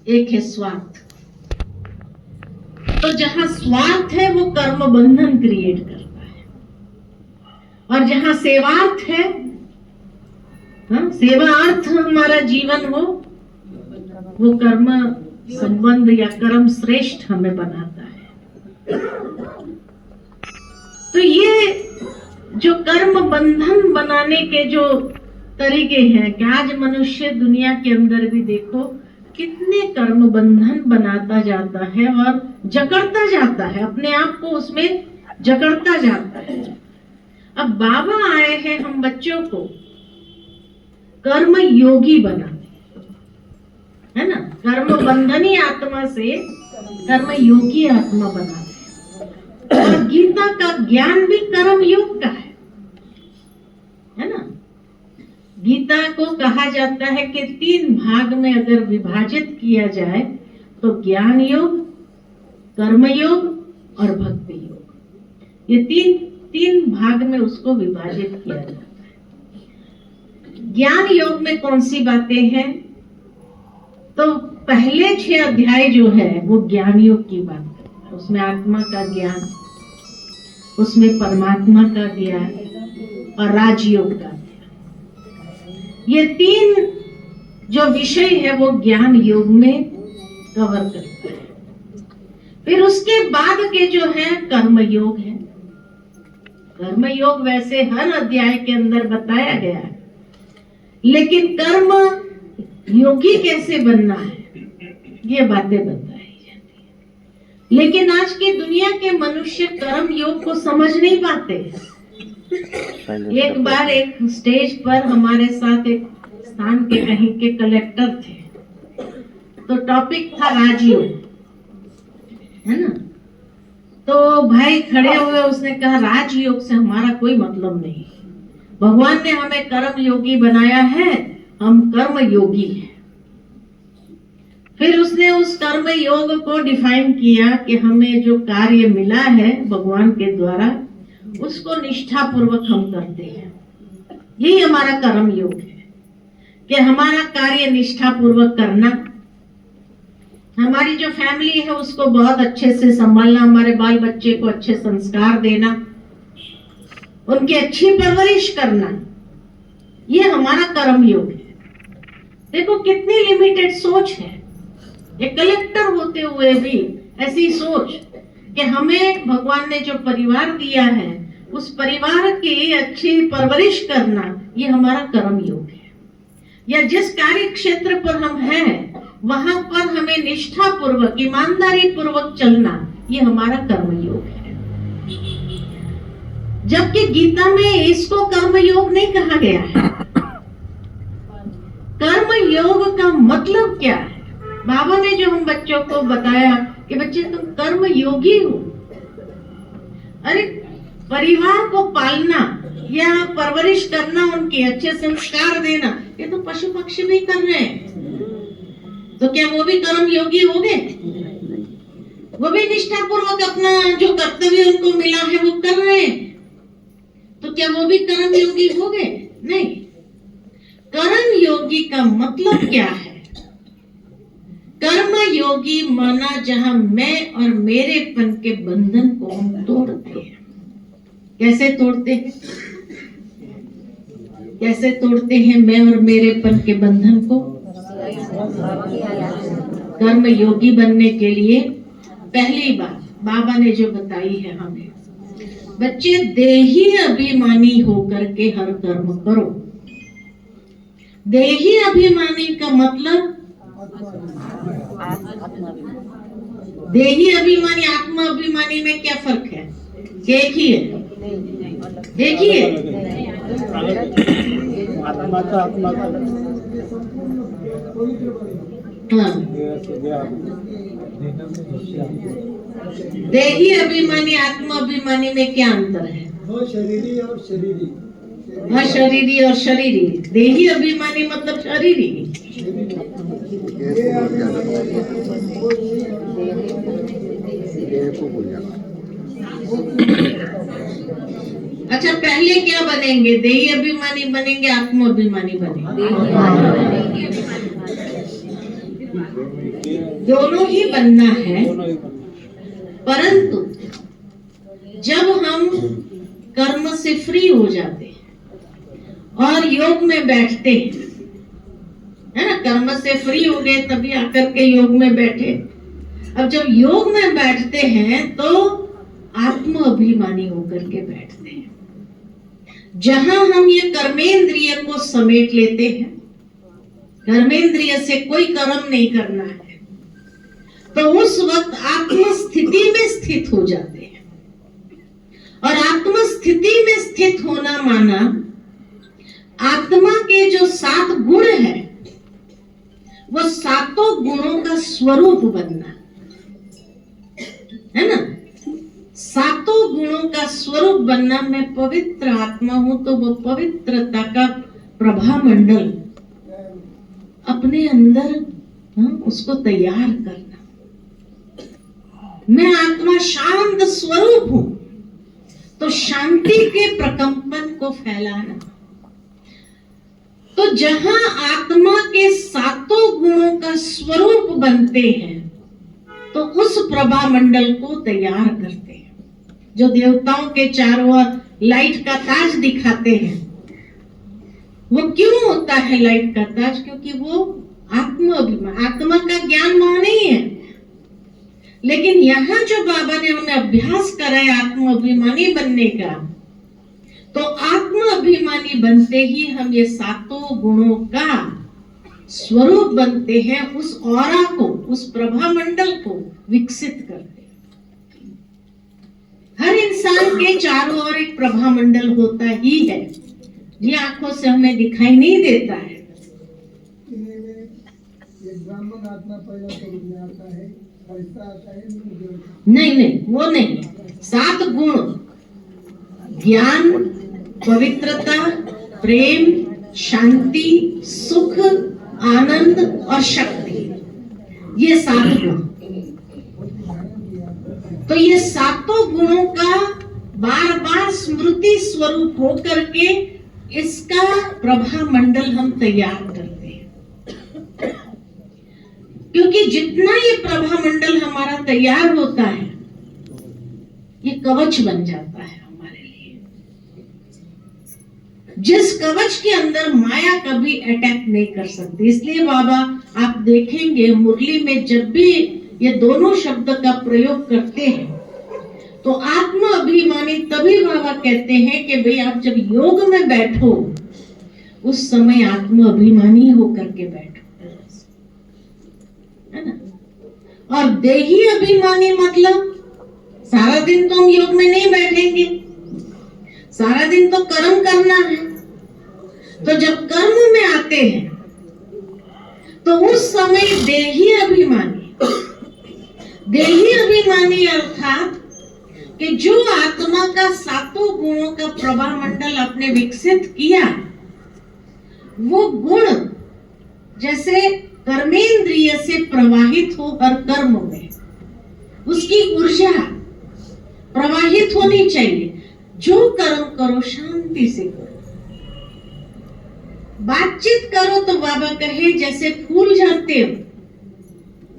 एक है स्वार्थ। तो जहां स्वार्थ है वो कर्म बंधन क्रिएट करता है, और जहां सेवार्थ है, सेवार्थ हमारा जीवन हो, वो कर्म संबंध या कर्म श्रेष्ठ हमें बनाता है। तो ये जो कर्म बंधन बनाने के जो तरीके हैं कि आज मनुष्य दुनिया के अंदर भी देखो कितने कर्म बंधन बनाता जाता है और जकड़ता जाता है, अपने आप को उसमें जकड़ता जाता है। अब बाबा आए हैं हम बच्चों को कर्म योगी बनाने, है ना, कर्म बंधनी आत्मा से कर्म योगी आत्मा बनाते। और गीता का ज्ञान भी कर्म योग का है ना। गीता को कहा जाता है कि 3 भाग में अगर विभाजित किया जाए तो ज्ञान योग, कर्म योग और भक्ति योग, ये तीन भाग में उसको विभाजित किया जाता है। ज्ञान योग में कौन सी बातें हैं? तो पहले 6 अध्याय जो है वो ज्ञान योग की बात करता है। उसमें आत्मा का ज्ञान, उसमें परमात्मा का ज्ञान और राजयोग का ज्ञान, ये 3 जो विषय है वो ज्ञान योग में कवर करता है। फिर उसके बाद के जो है कर्म योग है। कर्म योग वैसे हर अध्याय के अंदर बताया गया है, लेकिन कर्म योगी कैसे बनना है ये बातें बताई जाती है। लेकिन आज की दुनिया के मनुष्य कर्म योग को समझ नहीं पाते। एक बार एक स्टेज पर हमारे साथ एक स्थान के कहीं के कलेक्टर थे, तो टॉपिक था राजयोग, है ना। तो भाई खड़े हुए, उसने कहा राजयोग से हमारा कोई मतलब नहीं, भगवान ने हमें कर्म योगी बनाया है, हम कर्म योगी हैं। फिर उसने उस कर्म योग को डिफाइन किया कि हमें जो कार्य मिला है भगवान के द्वारा उसको निष्ठा पूर्वक हम करते हैं। यही हमारा कर्म योग है कि हमारा कार्य निष्ठा पूर्वक करना, हमारी जो फैमिली है उसको बहुत अच्छे से संभालना, हमारे बाल बच्चे को अच्छे संस्कार देना, उनकी अच्छी परवरिश करना, ये हमारा कर्म योग है। देखो कितनी लिमिटेड सोच है। एक कलेक्टर होते हुए भी ऐसी सोच कि हमें भगवान ने जो परिवार दिया है उस परिवार की अच्छी परवरिश करना, ये हमारा कर्म योग है। या जिस कार्य क्षेत्र पर हम हैं वहां पर हमें निष्ठा पूर्वक, ईमानदारी पूर्वक चलना, ये हमारा कर्म योग है। जबकि गीता में इसको कर्म योग नहीं कहा गया है। कर्म योग का मतलब क्या है? बाबा ने जो हम बच्चों को बताया कि बच्चे तुम कर्म योगी हो। अरे परिवार को पालना या परवरिश करना, उनके अच्छे संस्कार देना, ये तो पशु पक्षी भी कर रहे हैं। तो क्या वो भी कर्म योगी हो गए? वो भी निष्ठा पूर्वक अपना जो कर्तव्य उनको मिला है वो कर रहे हैं। तो क्या वो भी कर्म योगी हो गए? नहीं। कर्म योगी का मतलब क्या है? कर्म योगी माना जहां मैं और मेरेपन के बंधन को हम तोड़ते हैं। कैसे तोड़ते हैं? कैसे तोड़ते हैं मैं और मेरेपन के बंधन को? कर्म योगी बनने के लिए पहली बात बाबा ने जो बताई है हमें, बच्चे देही अभिमानी होकर के हर कर्म करो। देही अभिमानी का मतलब, देही अभिमानी आत्मा अभिमानी में क्या फर्क है? एक ही है, एक ही है। आत्मा का हाँ, देही अभिमानी आत्मा अभिमानी में क्या अंतर है? शरीरी और शरीरी। हाँ, शरीरी और शरीरी। देही अभिमानी मतलब शरीरी। अच्छा, पहले क्या बनेंगे? देही अभिमानी बनेंगे, आत्मा अभिमानी बनेंगे। दोनों ही बनना है, परंतु जब हम कर्म से फ्री हो जाते हैं और योग में बैठते हैं, है ना, कर्म से फ्री हो गए तभी आकर के योग में बैठे। अब जब योग में बैठते हैं तो आत्म अभिमानी होकर के बैठते हैं। जहां हम ये कर्मेंद्रिय को समेट लेते हैं, कर्मेंद्रिय से कोई कर्म नहीं करना है, तो उस वक्त आत्म स्थिति में स्थित हो जाते हैं। और आत्म स्थिति में स्थित होना माना आत्मा के जो 7 गुण है वो 7 गुणों का स्वरूप बनना, है ना। 7 गुणों का स्वरूप बनना। मैं पवित्र आत्मा हूं तो वो पवित्रता का प्रभा मंडल अपने अंदर उसको तैयार करना। मैं आत्मा शांत स्वरूप हूं तो शांति के प्रकंपन को फैलाना। तो जहां आत्मा के 7 गुणों का स्वरूप बनते हैं तो उस प्रभा मंडल को तैयार करते हैं। जो देवताओं के चारों ओर लाइट का ताज दिखाते हैं, वो क्यों होता है लाइट का ताज? क्योंकि वो आत्म अभिमान, आत्मा का ज्ञान वहां नहीं है। लेकिन यहाँ जो बाबा ने हमें अभ्यास कराया आत्म अभिमानी बनने का, तो आत्म अभिमानी बनते ही हम ये 7 गुणों का स्वरूप बनते हैं। उस ऑरा को, उस प्रभा मंडल को विकसित करते हैं। हर इंसान के चारों ओर एक प्रभा मंडल होता ही है, ये आंखों से हमें दिखाई नहीं देता है। ब्राह्मण आत्मा पहला स्वरूप में आता है, फरिश्ता आता है, नहीं, वो नहीं। 7 गुण, ज्ञान, पवित्रता, प्रेम, शांति, सुख, आनंद और शक्ति, ये 7 गुण। तो ये 7 गुणों का बार बार स्मृति स्वरूप होकर के इसका प्रभा मंडल हम तैयार करते हैं। क्योंकि जितना ये प्रभा मंडल हमारा तैयार होता है, ये कवच बन जाता है हमारे लिए, जिस कवच के अंदर माया कभी अटैक नहीं कर सकती। इसलिए बाबा आप देखेंगे मुरली में जब भी ये दोनों शब्द का प्रयोग करते हैं तो आत्म अभिमानी तभी बाबा कहते हैं कि भाई आप जब योग में बैठो उस समय आत्म अभिमानी होकर के बैठो, है ना। और देही अभिमानी मतलब सारा दिन तो हम योग में नहीं बैठेंगे, सारा दिन तो कर्म करना है। तो जब कर्म में आते हैं तो उस समय देही अभिमानी अर्थात कि जो आत्मा का 7 गुणों का प्रभा मंडल आपने विकसित किया, वो गुण जैसे कर्मेंद्रिय से प्रवाहित हो हर कर्म में, उसकी ऊर्जा प्रवाहित होनी चाहिए। जो कर्म करो शांति से करो, बातचीत करो तो बाबा कहे जैसे फूल झड़ते हो।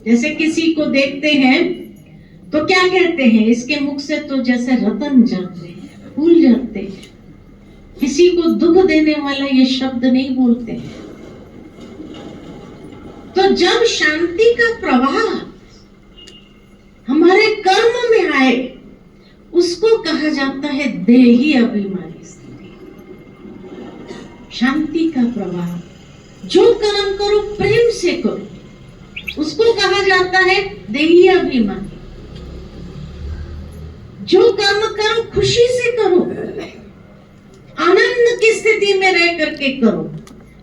जैसे किसी को देखते हैं तो क्या कहते हैं, इसके मुख से तो जैसे रतन झड़ते हैं, फूल झड़ते हैं। किसी को दुख देने वाला ये शब्द नहीं बोलते हैं। तो जब शांति का प्रवाह हमारे कर्म में आए उसको कहा जाता है देही अभिमानी स्थिति, शांति का प्रवाह। जो कर्म करो प्रेम से करो, उसको कहा जाता है देही अभिमानी। जो कर्म करो खुशी से करो, आनंद की स्थिति में रह करके करो,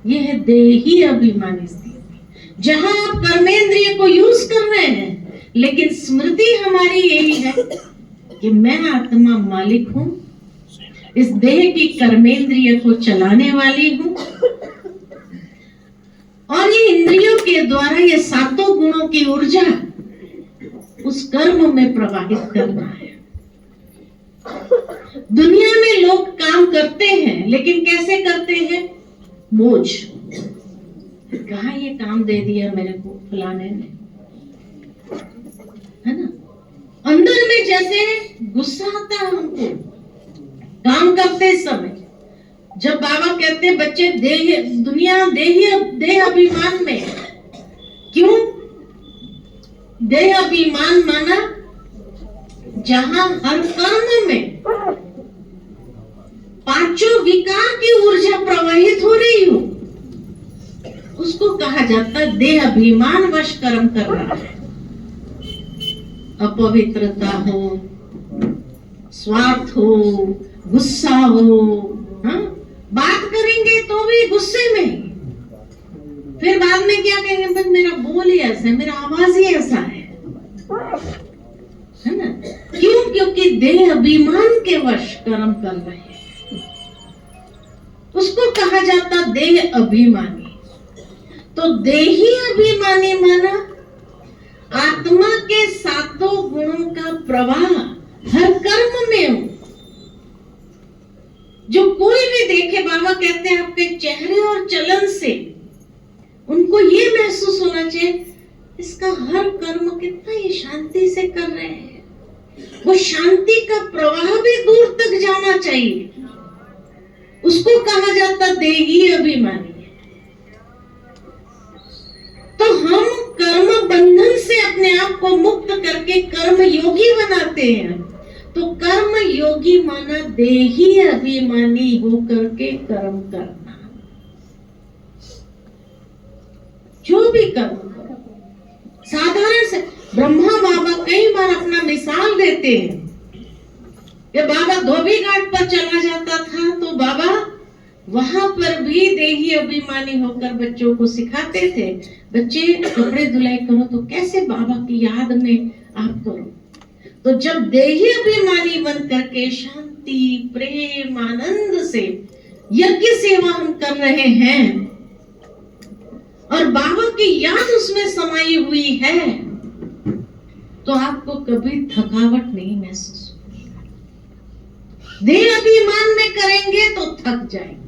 यह है देही अभिमानी स्थिति। जहां आप कर्मेंद्रिय को यूज कर रहे हैं, लेकिन स्मृति हमारी यही है कि मैं आत्मा मालिक हूं, इस देह की कर्मेंद्रिय को चलाने वाली हूं, और ये इंद्रियों के द्वारा ये 7 गुणों की ऊर्जा उस कर्म में प्रवाहित करना है। दुनिया में लोग काम करते हैं, लेकिन कैसे करते हैं? बोझ, कहाँ ये काम दे दिया मेरे को फलाने ने, है ना। अंदर में जैसे गुस्सा आता है हमको काम करते समय। जब बाबा कहते हैं बच्चे दुनिया देह अभिमान में, क्यों देह अभिमान माना? जहां हर कर्म में पांचों विकार की ऊर्जा प्रवाहित हो रही हो, उसको कहा जाता है देह अभिमान वश कर्म करना है। अपवित्रता हो, स्वार्थ हो, गुस्सा हो, हाँ? बात करेंगे तो भी गुस्से में, फिर बाद में क्या कहेंगे, बस मेरा बोल ही ऐसा है, मेरा आवाज ही ऐसा है ना। क्यों? क्योंकि देह अभिमान के वश कर्म कर रहे हैं। उसको कहा जाता देह अभिमानी। तो देही अभिमानी माना आत्मा के सातों गुणों का प्रवाह हर कर्म में हो। जो कोई भी देखे, बाबा कहते हैं आपके चेहरे और चलन से उनको ये महसूस होना चाहिए इसका हर कर्म कितना ही शांति से कर रहे हैं। वो शांति का प्रवाह भी दूर तक जाना चाहिए। उसको कहा जाता देही अभिमानी। तो हम कर्म बंधन से अपने आप को मुक्त करके कर्म योगी बनाते हैं। तो कर्म योगी माना देही अभिमानी हो करके कर्म करना। जो भी कर्म करो, साधारण से ब्रह्मा बाबा कई बार अपना मिसाल देते हैं कि बाबा धोबी घाट पर चला जाता था तो बाबा वहां पर भी देही अभिमानी होकर बच्चों को सिखाते थे, बच्चे कपड़े धुलाई करो तो कैसे बाबा की याद में आप करो। तो जब देही अभिमानी बन करके शांति, प्रेम, आनंद से यज्ञ सेवा हम कर रहे हैं और बाबा की याद उसमें समाई हुई है, तो आपको कभी थकावट नहीं महसूस होगी। देह अभिमान में करेंगे तो थक जाएंगे,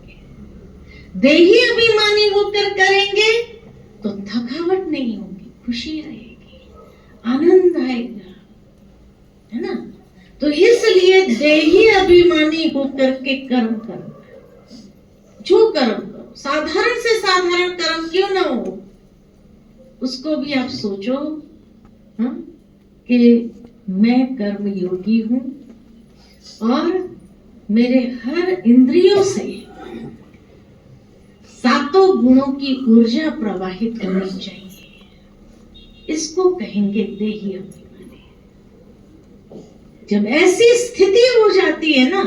देही अभिमानी होकर करेंगे तो थकावट नहीं होगी, खुशी रहेगी, आनंद आएगा, है ना। तो इसलिए देही अभिमानी होकर के कर्म करना। जो कर्म करो, साधारण से साधारण कर्म क्यों ना हो, उसको भी आप सोचो कि मैं कर्म योगी हूं और मेरे हर इंद्रियों से सातों गुणों की ऊर्जा प्रवाहित होनी चाहिए। इसको कहेंगे देही अभिमानी। जब ऐसी स्थिति हो जाती है ना,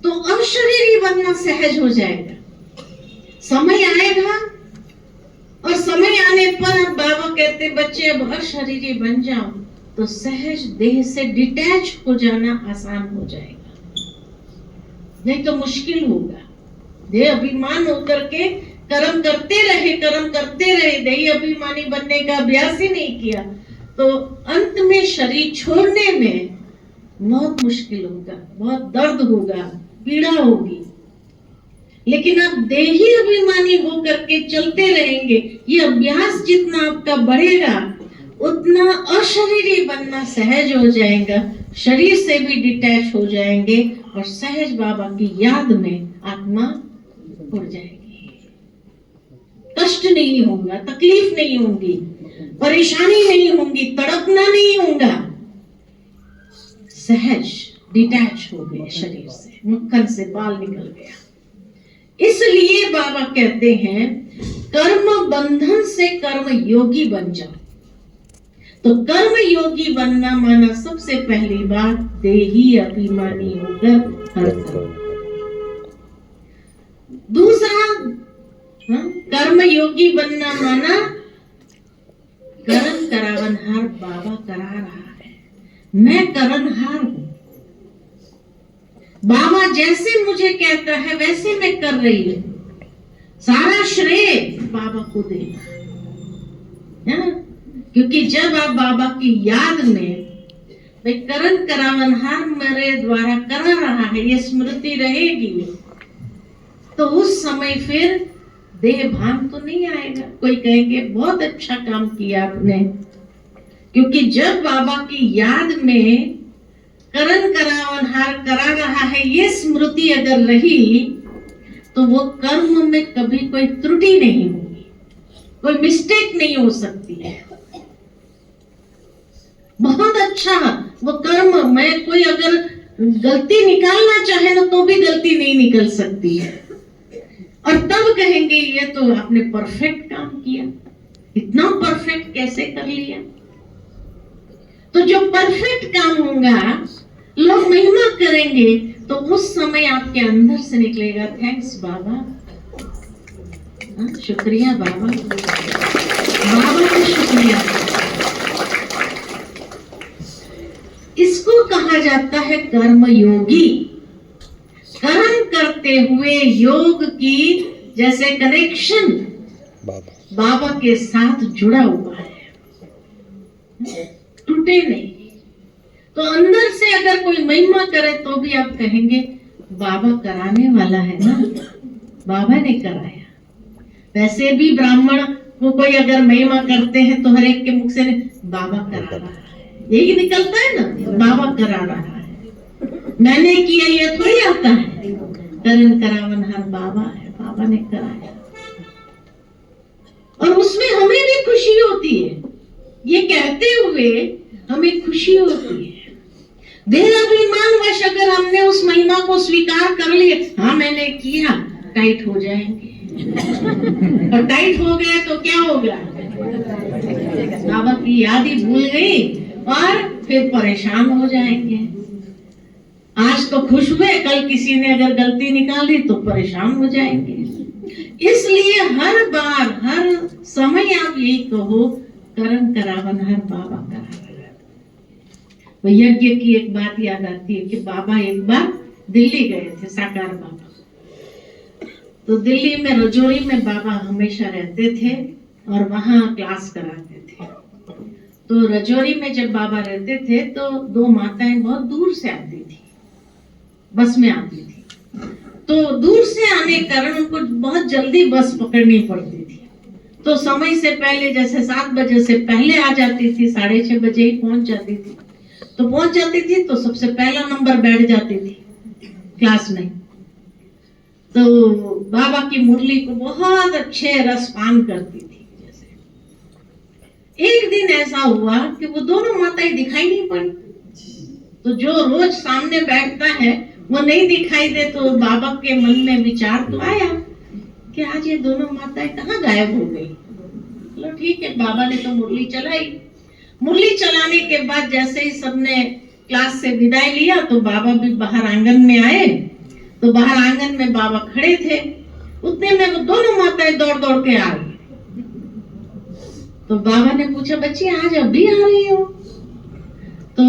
तो अशरीरी बनना सहज हो जाएगा। समय आएगा और समय आने पर अब बाबा कहते बच्चे अब अशरीरी बन जाओ, तो सहज देह से डिटैच हो जाना आसान हो जाएगा, नहीं तो मुश्किल होगा। देह अभिमान होकर के कर्म करते रहे, देह अभिमानी बनने का अभ्यास ही नहीं किया, तो अंत में शरीर छोड़ने में बहुत मुश्किल होगा, बहुत दर्द होगा, पीड़ा होगी। लेकिन आप देही अभिमानी होकर के चलते रहेंगे, ये अभ्यास जितना आपका बढ़ेगा उतना अशरीरी बनना सहज हो जाएगा, शरीर से भी डिटैच हो जाएंगे और सहज बाबा की याद में आत्मा उड़ जाएगी। कष्ट नहीं होगा, तकलीफ नहीं होगी, परेशानी नहीं होगी, तड़पना नहीं होगा, सहज डिटैच हो गए शरीर से, मक्खन से बाल निकल गया। इसलिए बाबा कहते हैं कर्म बंधन से कर्म योगी बन जाओ। तो कर्म योगी बनना माना सबसे पहली बात देही अभिमानी होकर हर कर्म। दूसरा कर्म योगी बनना माना करण करावनहार बाबा करा रहा है, मैं करणहार हूं, बाबा जैसे मुझे कहता है वैसे मैं कर रही हूं, सारा श्रेय बाबा को देना है ना। क्योंकि जब आप बाबा की याद में भाई करण करावनहार मेरे द्वारा करा रहा है, ये स्मृति रहेगी, तो उस समय फिर देह भान तो नहीं आएगा। कोई कहेंगे बहुत अच्छा काम किया आपने, क्योंकि जब बाबा की याद में करण करावनहार करा रहा है, ये स्मृति अगर रही तो वो कर्म में कभी कोई त्रुटि नहीं होगी, कोई मिस्टेक नहीं हो सकती है। बहुत अच्छा वो कर्म में कोई अगर गलती निकालना चाहे ना तो भी गलती नहीं निकल सकती है। और तब कहेंगे ये तो आपने परफेक्ट काम किया, इतना परफेक्ट कैसे कर लिया। तो जो परफेक्ट काम होगा, लोग महिमा करेंगे, तो उस समय आपके अंदर से निकलेगा थैंक्स बाबा, शुक्रिया बाबा, बाबा का शुक्रिया। इसको कहा जाता है कर्म योगी। कर्म करते हुए योग की जैसे कनेक्शन बाबा के साथ जुड़ा हुआ है, टूटे नहीं। तो अंदर से अगर कोई महिमा करे तो भी आप कहेंगे बाबा कराने वाला है ना, बाबा ने कराया। वैसे भी ब्राह्मण को कोई अगर महिमा करते हैं तो हर एक के मुख से बाबा करा रहा है, यही निकलता है ना, बाबा करा रहा है। मैंने किया ये थोड़ी आता है, करण करावनहार बाबा है, बाबा ने कराया। और उसमें हमें भी खुशी होती है, ये कहते हुए हमें खुशी होती है। देहाभिमानवश अगर हमने उस महिमा को स्वीकार कर लिया, हाँ मैंने किया, टाइट हो जाएंगे। और टाइट हो गया तो क्या होगा, बाबा की याद ही भूल गई और फिर परेशान हो जाएंगे। आज तो खुश हुए, कल किसी ने अगर गलती निकाल दी तो परेशान हो जाएंगे। इसलिए हर बार हर समय आप यही कहो करण करावनहार बाबा करा। यज्ञ की एक बात याद आती है कि बाबा एक बार दिल्ली गए थे, साकार बाबा। तो दिल्ली में रजौरी में बाबा हमेशा रहते थे और वहां क्लास कराते थे। तो रजौरी में जब बाबा रहते थे तो दो माताएं बहुत दूर से आती थी, बस में आती थी। तो दूर से आने के कारण उनको बहुत जल्दी बस पकड़नी पड़ती थी। तो समय से पहले, जैसे 7 बजे से पहले आ जाती थी, 6:30 बजे ही पहुंच जाती थी। तो पहुंच जाती थी तो सबसे पहला नंबर बैठ जाती थी क्लास में। तो बाबा की मुरली को बहुत अच्छे रसपान करती थी। जैसे एक दिन ऐसा हुआ कि वो दोनों माताएं दिखाई नहीं पड़ी। तो जो रोज सामने बैठता है वो नहीं दिखाई दे, तो बाबा के मन में विचार तो आया कि आज ये दोनों माताएं कहाँ गायब हो गई। चलो ठीक है, बाबा ने तो मुरली चलाई। मुरली चलाने के बाद जैसे ही सबने क्लास से विदाई लिया तो बाबा भी बाहर आंगन में आए। तो बाहर आंगन में बाबा खड़े थे, उतने में वो दोनों माताएं दौड़ दौड़ के आ गई। तो बाबा ने पूछा, बच्ची आज अभी आ रही हो? तो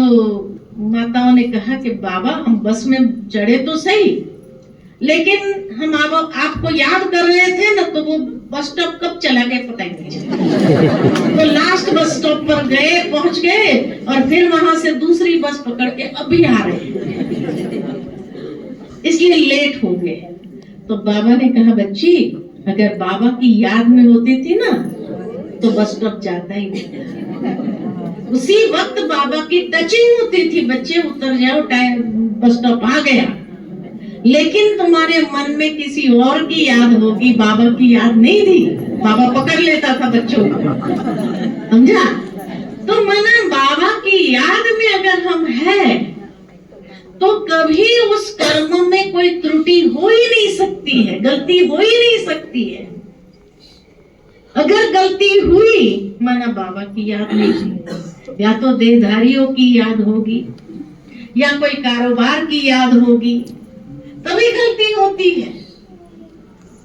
माताओं ने कहा कि बाबा हम बस में चढ़े तो सही, लेकिन हम आपको याद कर रहे थे ना, तो वो बस स्टॉप कब चला गया पता ही नहीं चला। तो लास्ट बस स्टॉप पर गए, पहुंच गए और फिर वहां से दूसरी बस पकड़ के अभी आ रहे, इसलिए लेट हो गए। तो बाबा ने कहा, बच्ची अगर बाबा की याद में होती थी ना तो बस स्टॉप जाता ही नहीं। उसी वक्त बाबा की टचिंग होती थी, बच्चे उतर जाओ, टाइम बस स्टॉप आ गया। लेकिन तुम्हारे मन में किसी और की याद होगी, बाबा की याद नहीं थी। बाबा पकड़ लेता था बच्चों को, समझा? तो मना बाबा की याद में अगर हम हैं तो कभी उस कर्म में कोई त्रुटि हो ही नहीं सकती है, गलती हो ही नहीं सकती है। अगर गलती हुई माना बाबा की याद नहीं थी, या तो देहधारियों की याद होगी या कोई कारोबार की याद होगी, तभी गलती होती है।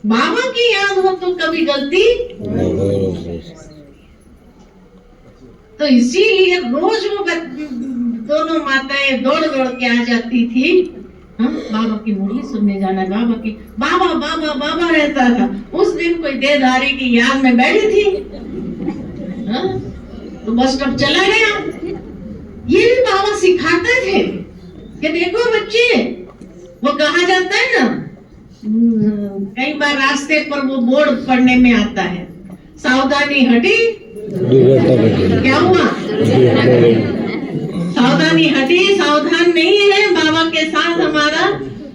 बाबा की याद हो तो कभी गलती नहीं। तो इसीलिए रोज वो दोनों माताएं दौड़ दौड़ के आ जाती थी। बाबा की मुरली सुनने जाना, बाबा की बाबा बाबा बाबा रहता था। उस दिन कोई देहधारी की याद में बैठी थी, तो बस स्टॉप चला गया। ये भी बाबा सिखाते थे कि देखो बच्चे, वो कहा जाता है ना, कई एक बार रास्ते पर वो बोर्ड पढ़ने में आता है, सावधानी हटी, क्या हुआ? सावधानी हटी, सावधान नहीं है, बाबा के साथ हमारा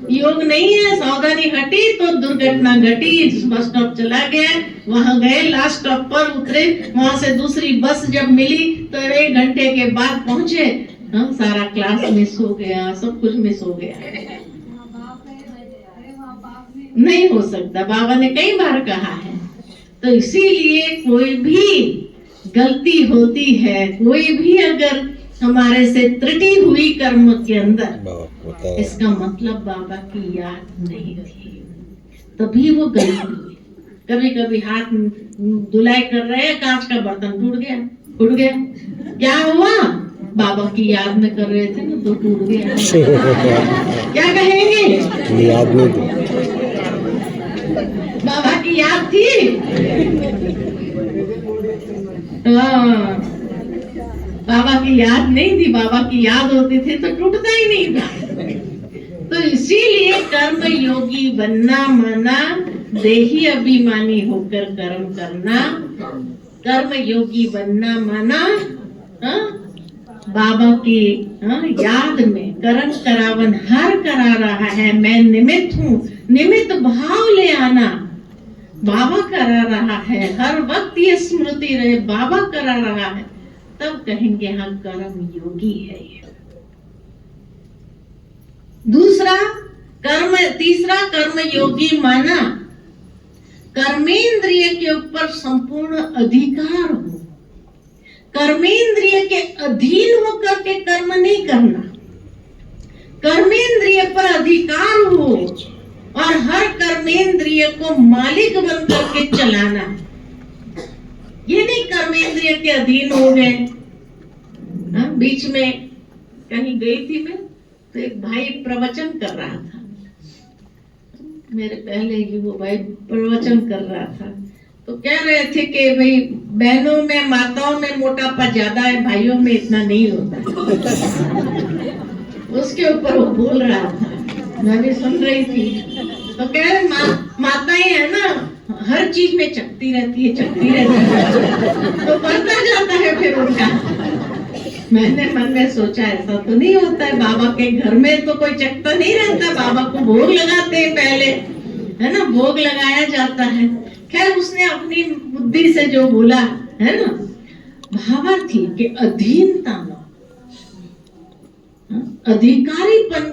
योग नहीं है, सावधानी हटी तो दुर्घटना घटी। बस स्टॉप चला गया, वहां गए, लास्ट स्टॉप पर उतरे, वहां से दूसरी बस जब मिली तो 1 घंटे के बाद पहुंचे। सारा क्लास मिस हो गया, सब कुछ मिस हो गया। नहीं हो सकता, बाबा ने कई बार कहा है। तो इसीलिए कोई भी गलती होती है, कोई भी अगर हमारे से त्रुटि हुई कर्म के अंदर, इसका मतलब बाबा की याद नहीं थी, तभी वो गलती हुई। कभी कभी हाथ धुलाई कर रहे हैं, कांच का बर्तन टूट गया, क्या हुआ? बाबा की याद में कर रहे थे ना, तो टूट गया। क्या कहेंगे? याद नहीं थी, बाबा की याद थी। बाबा की याद नहीं थी, बाबा की याद होती थी तो टूटता ही नहीं था। तो इसीलिए कर्म योगी बनना माना देही अभिमानी होकर कर्म करना। कर्म योगी बनना माना बाबा की याद में कर्म करावन हर करा रहा है, मैं निमित्त हूँ, निमित्त भाव ले आना बाबा करा रहा है। हर वक्त ये स्मृति रहे बाबा करा रहा है, तब कहेंगे हाँ कर्म योगी है ये। तीसरा कर्म योगी माना कर्मेंद्रिय के ऊपर संपूर्ण अधिकार हो, कर्मेंद्रिय के अधीन होकर के कर्म नहीं करना, कर्मेंद्रिय पर अधिकार हो और हर कर्मेंद्रिय को मालिक बनकर के चलाना। ये नहीं कर्मेंद्रिय के अधीन हो गए। बीच में कहीं गई थी मैं, तो एक भाई प्रवचन कर रहा था, मेरे पहले ही वो भाई प्रवचन कर रहा था, तो कह रहे थे कि भाई बहनों में माताओं में मोटापा ज्यादा है, भाइयों में इतना नहीं होता। उसके ऊपर वो बोल रहा था, मैं भी सुन रही थी। तो कह रहे माताएं है ना, हर चीज में चकती रहती है, तो बढ़ता जाता है फिर उनका। मैंने मन में सोचा ऐसा तो नहीं होता है, बाबा के घर में तो कोई चकता नहीं रहता, बाबा को भोग लगाते हैं पहले, है ना, भोग लगाया जाता है। खैर उसने अपनी बुद्धि से जो बोला है ना, भावार्थी के अधीनता में अधिकारीपन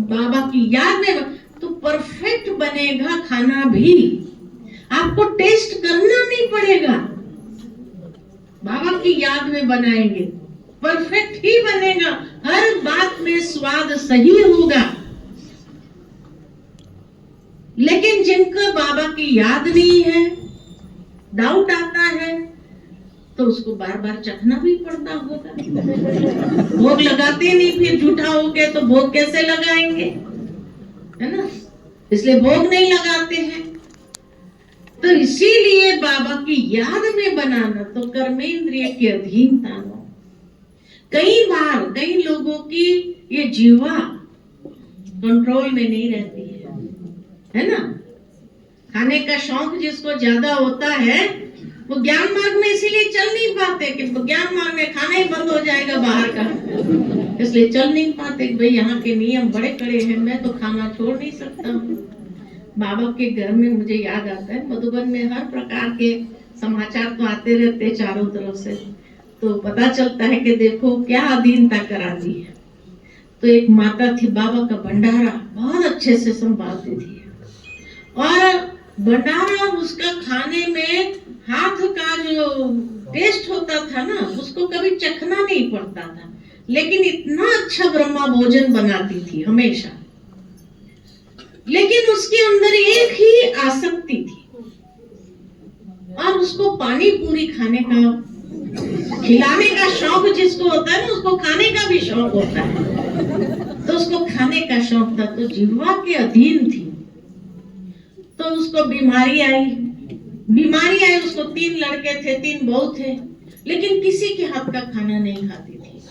बाबा की याद में, तो परफेक्ट बनेगा खाना भी, आपको टेस्ट करना नहीं पड़ेगा। बाबा की याद में बनाएंगे परफेक्ट ही बनेगा, हर बात में स्वाद सही होगा। लेकिन जिनको बाबा की याद नहीं है, डाउट आता है, तो उसको बार बार चखना भी पड़ता होगा। भोग लगाते नहीं, फिर झूठा हो गए तो भोग कैसे लगाएंगे, है ना, इसलिए भोग नहीं लगाते हैं। तो इसीलिए बाबा की याद में बनाना तो कर्मेंद्रिय के अधीनता लो। कई बार कई लोगों की ये जीवा कंट्रोल में नहीं रहती है ना, खाने का शौक जिसको ज्यादा होता है वो ज्ञान मार्ग में इसीलिए चल नहीं पाते कि ज्ञान मार्ग में खाना ही बंद हो जाएगा बाहर का, इसलिए चल नहीं पाते। भाई यहाँ के नियम बड़े कड़े हैं, मैं तो खाना छोड़ नहीं सकता हूँ। बाबा के घर में मुझे याद आता है, मधुबन में हर प्रकार के समाचार तो आते रहते चारों तरफ से, तो पता चलता है कि देखो क्या अधीनता करा दी है। तो एक माता थी, बाबा का भंडारा बहुत अच्छे से संभालती थी, और भंडारा उसका खाने में हाथ का जो टेस्ट होता था ना, उसको कभी चखना नहीं पड़ता था, लेकिन इतना अच्छा ब्रह्मा भोजन बनाती थी हमेशा। लेकिन उसके अंदर एक ही आसक्ति थी, और उसको पानी पूरी खाने का, खिलाने का शौक जिसको होता है ना, उसको खाने का भी शौक होता है। तो उसको खाने का शौक था, तो जिह्वा के अधीन थी। तो उसको बीमारी आई, उसको 3 लड़के थे, 3 बहू थे, लेकिन किसी के हाथ का खाना नहीं खाती थी,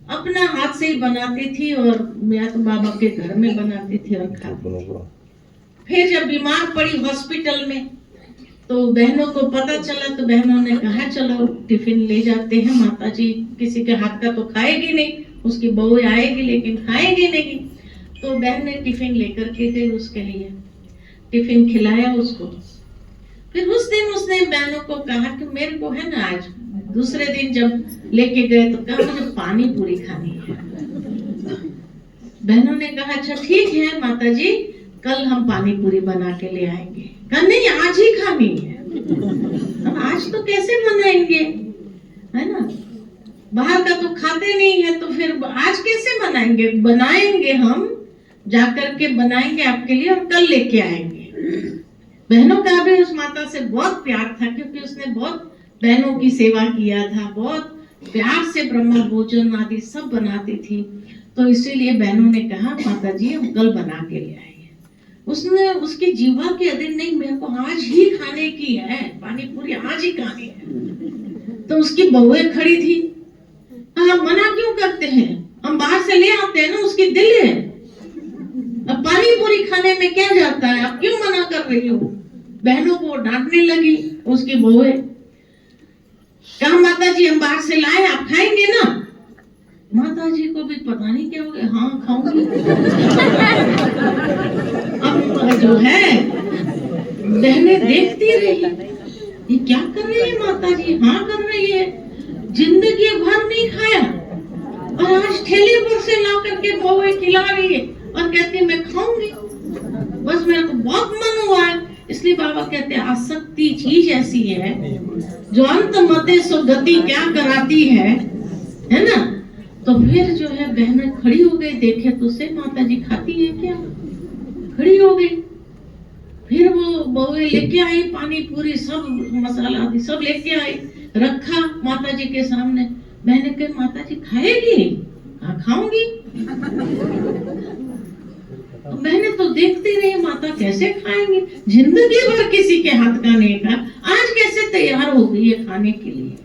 अपना हाथ से ही बनाती थी, और या तो बाबा के घर में बनाती थी और खाती थी। फिर जब बीमार पड़ी हॉस्पिटल में तो बहनों को पता चला, तो बहनों ने कहा चलो टिफिन ले जाते हैं, माता जी किसी के हाथ का तो खाएगी नहीं, उसकी बहू आएगी लेकिन खाएगी नहीं। तो बहन ने टिफिन लेकर के गई उसके लिए, टिफिन खिलाया उसको। फिर उस दिन उसने बहनों को कहा कि मेरे को है ना, आज दूसरे दिन जब लेके गए तो कहा मुझे पानी पूरी खानी है। बहनों ने कहा अच्छा ठीक है माता जी, कल हम पानी पूरी बना के ले आएंगे। कहा नहीं, आज ही खानी है। अब आज तो कैसे बनाएंगे, है ना, बाहर का तो खाते नहीं है, तो फिर आज कैसे बनाएंगे? बनाएंगे, हम जाकर के बनाएंगे आपके लिए और कल लेके आएंगे। बहनों का भी उस माता से बहुत प्यार था, क्योंकि उसने बहुत बहनों की सेवा किया था, बहुत प्यार से ब्रह्म भोजन आदि सब बनाती थी। तो इसीलिए बहनों ने कहा माता जी हम कल बना के ले आएंगे। उसने उसकी जीवा के अधीन नहीं, मेरे को आज ही खाने की है, पानी पूरी आज ही खानी है। तो उसकी बहुएं खड़ी थी, हम मना क्यों करते हैं, हम बाहर से ले आते हैं ना, उसकी दिल है, अब पानी पूरी खाने में क्या जाता है, आप क्यों मना कर रही हो? बहनों को डांटने लगी उसकी बहुएं। कहा माता जी हम बाहर से लाए, आप खाएंगे ना? माता जी को भी पता नहीं क्या हो गया, हाँ खाऊंगी। अब जो है बहनें देखती रही, ये क्या कर रही है माता जी, हाँ कर रही है, जिंदगी भर नहीं खाया और आज ठेले पर से ला करके बहुएं खिला रही है और कहती है मैं खाऊंगी, बस मेरे को बहुत मन हुआ है। इसलिए बाबा कहते हैं आसक्ति चीज ऐसी है जो अंत मते सो गति क्या कराती है ना। तो फिर जो है बहनें खड़ी हो गई, देखे तो से माता जी खाती है क्या, खड़ी हो गई। फिर वो बहुएं लेके आई पानी पूरी सब मसाला आदि सब लेके आई, रखा माता जी के सामने। मैंने कहा माता जी खाएगी? हाँ खाऊंगी। तो मैंने तो देखती रही माता कैसे खाएंगी, जिंदगी भर किसी के हाथ का नहीं खा, आज कैसे तैयार हो गई है खाने के लिए।